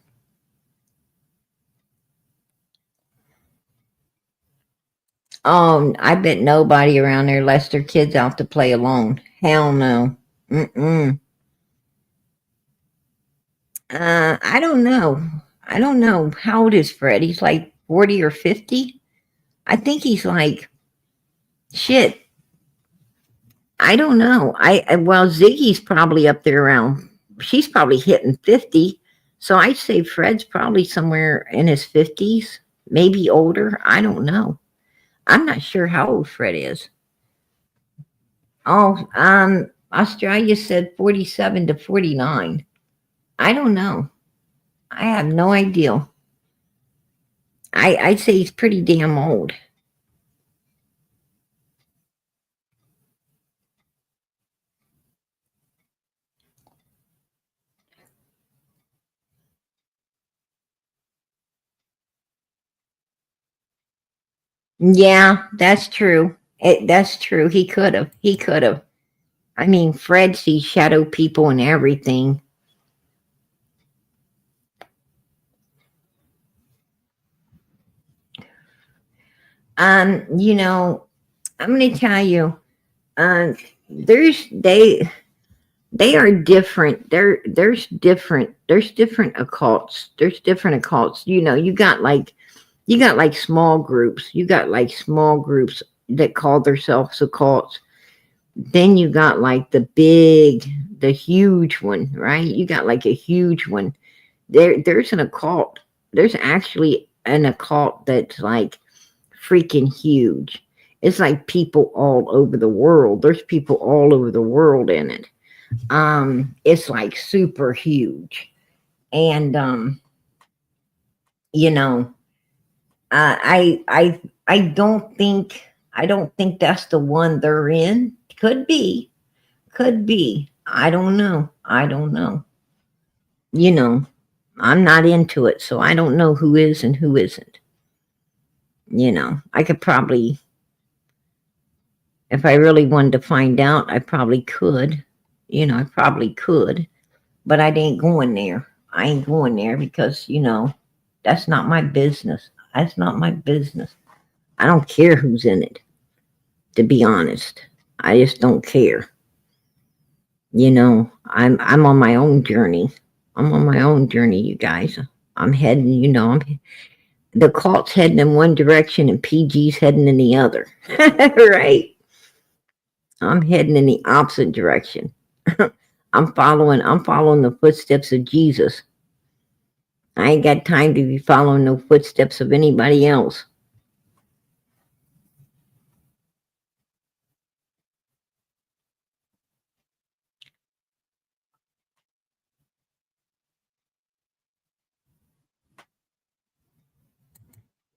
I bet nobody around there lets their kids out to play alone. Hell no. Mm-mm. I don't know. I don't know. How old is Fred? He's like 40 or 50. I think he's like, shit. I don't know. Well, Ziggy's probably up there around, she's probably hitting 50. So I'd say Fred's probably somewhere in his 50s, maybe older. I don't know. I'm not sure how old Fred is. Oh, Australia said 47 to 49. I don't know. I have no idea. I'd say he's pretty damn old. Yeah, that's true. That's true. He could have. He could have. I mean, Fred sees shadow people and everything. You know, I'm going to tell you, uh, there's they are different. There's different occults. There's different occults. You know, you got like small groups. You got like small groups that call themselves occults. Then you got like the huge one, right? You got like a huge one. There's an occult. There's actually an occult that's like freaking huge. It's like people all over the world. There's people all over the world in it. It's like super huge. And you know, I don't think that's the one they're in. Could be. Could be. I don't know. I don't know. You know, I'm not into it, so I don't know who is and who isn't. You know, I could probably, if I really wanted to find out, I probably could. You know, I probably could, but I ain't going there. I ain't going there because, you know, that's not my business. That's not my business. I don't care who's in it, to be honest. I just don't care. You know, I'm on my own journey. I'm on my own journey, you guys. I'm heading, you know, the cult's heading in one direction and PG's heading in the other. Right? I'm heading in the opposite direction. I'm following the footsteps of Jesus. I ain't got time to be following no footsteps of anybody else.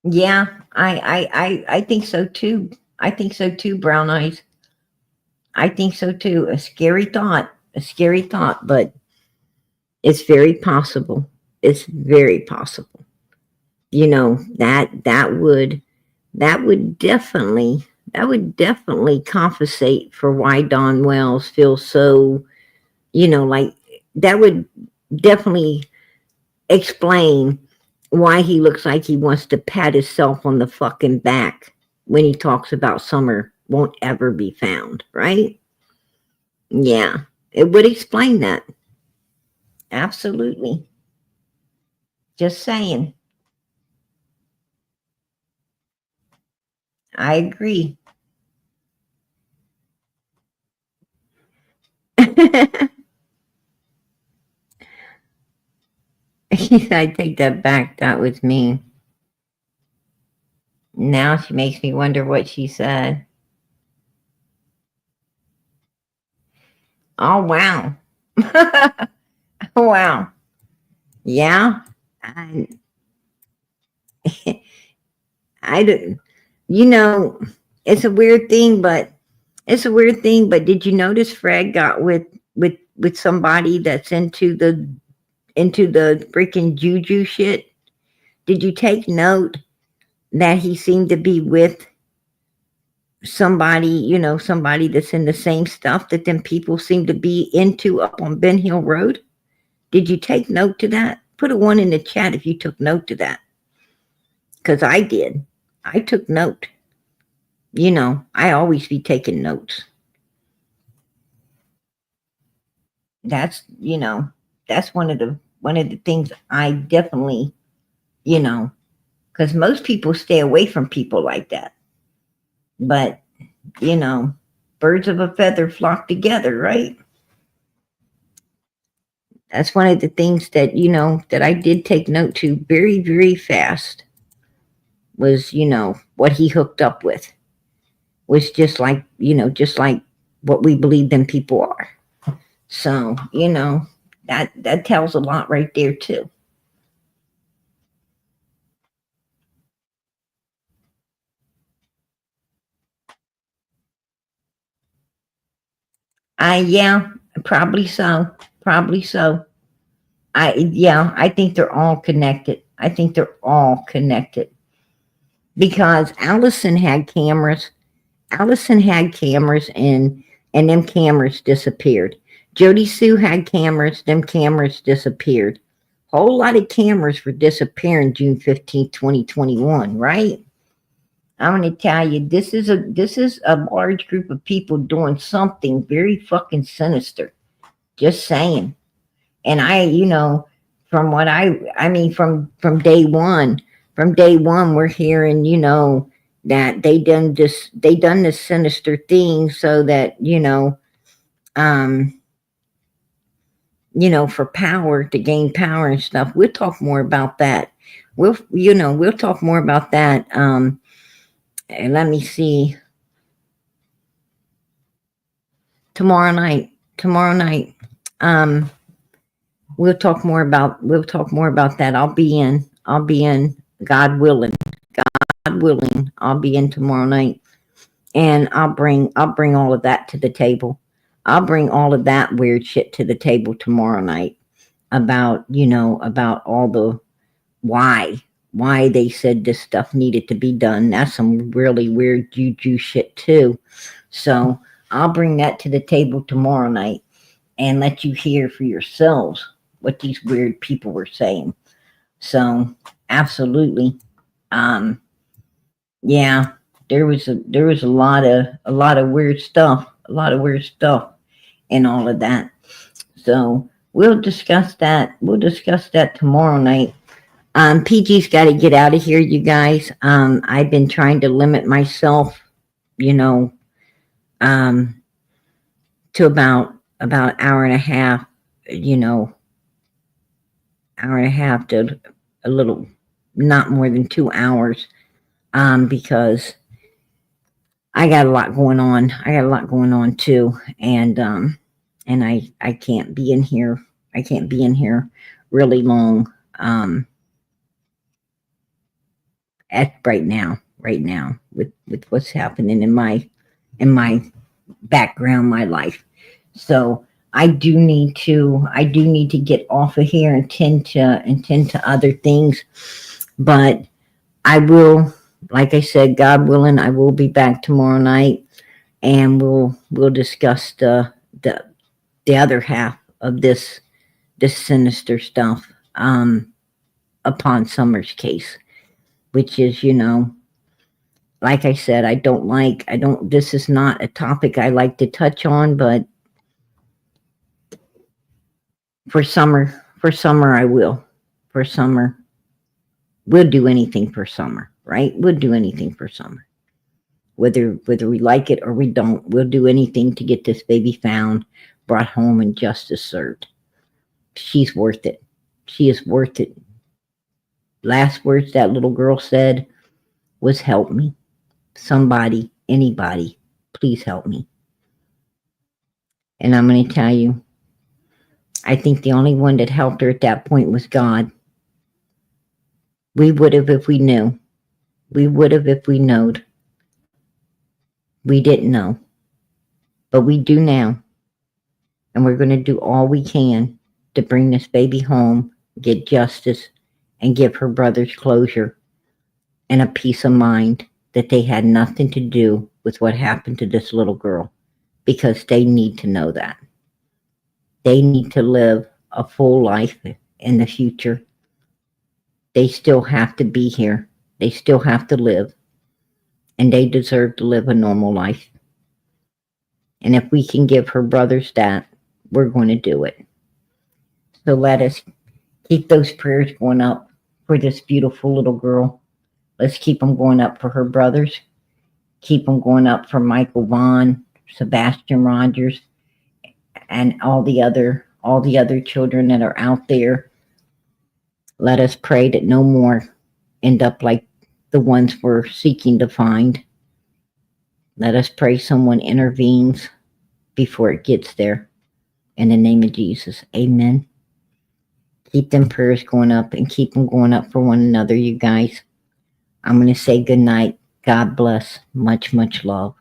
Yeah, I think so too. I think so too, Brown Eyes. I think so too. A scary thought, but it's very possible. It's very possible. You know, that would definitely compensate for why Don Wells feels so, like that would definitely explain why he looks like he wants to pat himself on the fucking back when he talks about summer won't ever be found, right? Yeah, it would explain that. Absolutely. Just saying. I agree. I take that back. That was me. Now she makes me wonder what she said. Oh, wow. Wow. Yeah. I, I don't, you know, it's a weird thing, but did you notice Fred got with somebody that's into the freaking juju shit? Did you take note that he seemed to be with somebody, somebody that's in the same stuff that them people seem to be into up on Ben Hill Road? Did you take note to that? Put a one in the chat if you took note to that. Because I did. I took note. I always be taking notes. That's, that's one of the things I definitely, because most people stay away from people like that. But, birds of a feather flock together, right? That's one of the things that, that I did take note to very, very fast was, what he hooked up with was just like what we believe them people are. So, that tells a lot right there too. Yeah, probably so. Probably so. I think they're all connected. I think they're all connected because Allison had cameras and them cameras disappeared. Jody Sue had cameras, them cameras disappeared. Whole lot of cameras were disappearing June 15th, 2021, right? I'm gonna tell you, this is a large group of people doing something very fucking sinister. Just saying. And from what I mean, from day one, we're hearing, that they done this sinister thing so that, um, for power, to gain power and stuff. We'll talk more about that. We'll talk more about that. And let me see. Tomorrow night. Tomorrow night. Um, we'll talk more about that. I'll be in, God willing. God willing, I'll be in tomorrow night. And I'll bring all of that to the table. I'll bring all of that weird shit to the table tomorrow night about all the why they said this stuff needed to be done. That's some really weird juju shit too. So I'll bring that to the table tomorrow night and let you hear for yourselves what these weird people were saying. So absolutely. Um yeah, there was a lot of weird stuff, and all of that. So we'll discuss that. We'll discuss that tomorrow night. PG's got to get out of here, you guys. I've been trying to limit myself, you know, um, to about hour and a half, you know, hour and a half to a little, not more than 2 hours, because I got a lot going on. I got a lot going on too, and I can't be in here. I can't be in here really long. At right now with what's happening in my background, my life. So I do need to get off of here and tend to other things. But I will, like I said, God willing, I will be back tomorrow night, and we'll discuss the other half of this sinister stuff upon Summer's case, which is, like I said, this is not a topic I like to touch on, but for Summer I will. For Summer, we'll do anything for Summer, right? We'll do anything for Summer. Whether we like it or we don't, we'll do anything to get this baby found, brought home, and justice served. She's worth it. She is worth it. Last words that little girl said was, "Help me. Somebody, anybody, please help me." And I'm going to tell you, I think the only one that helped her at that point was God. We would have if we knew. We would have if we knowed. We didn't know. But we do now. And we're going to do all we can to bring this baby home, get justice, and give her brothers closure and a peace of mind that they had nothing to do with what happened to this little girl, because they need to know that. They need to live a full life in the future. They still have to be here. They still have to live. And they deserve to live a normal life. And if we can give her brothers that, we're going to do it. So let us keep those prayers going up for this beautiful little girl. Let's keep them going up for her brothers. Keep them going up for Michael Vaughn, Sebastian Rogers, and all the other children that are out there. Let us pray that no more end up like the ones we're seeking to find. Let us pray someone intervenes before it gets there. In the name of Jesus, amen. Keep them prayers going up, and keep them going up for one another, you guys. I'm going to say good night. God bless. Much, much love.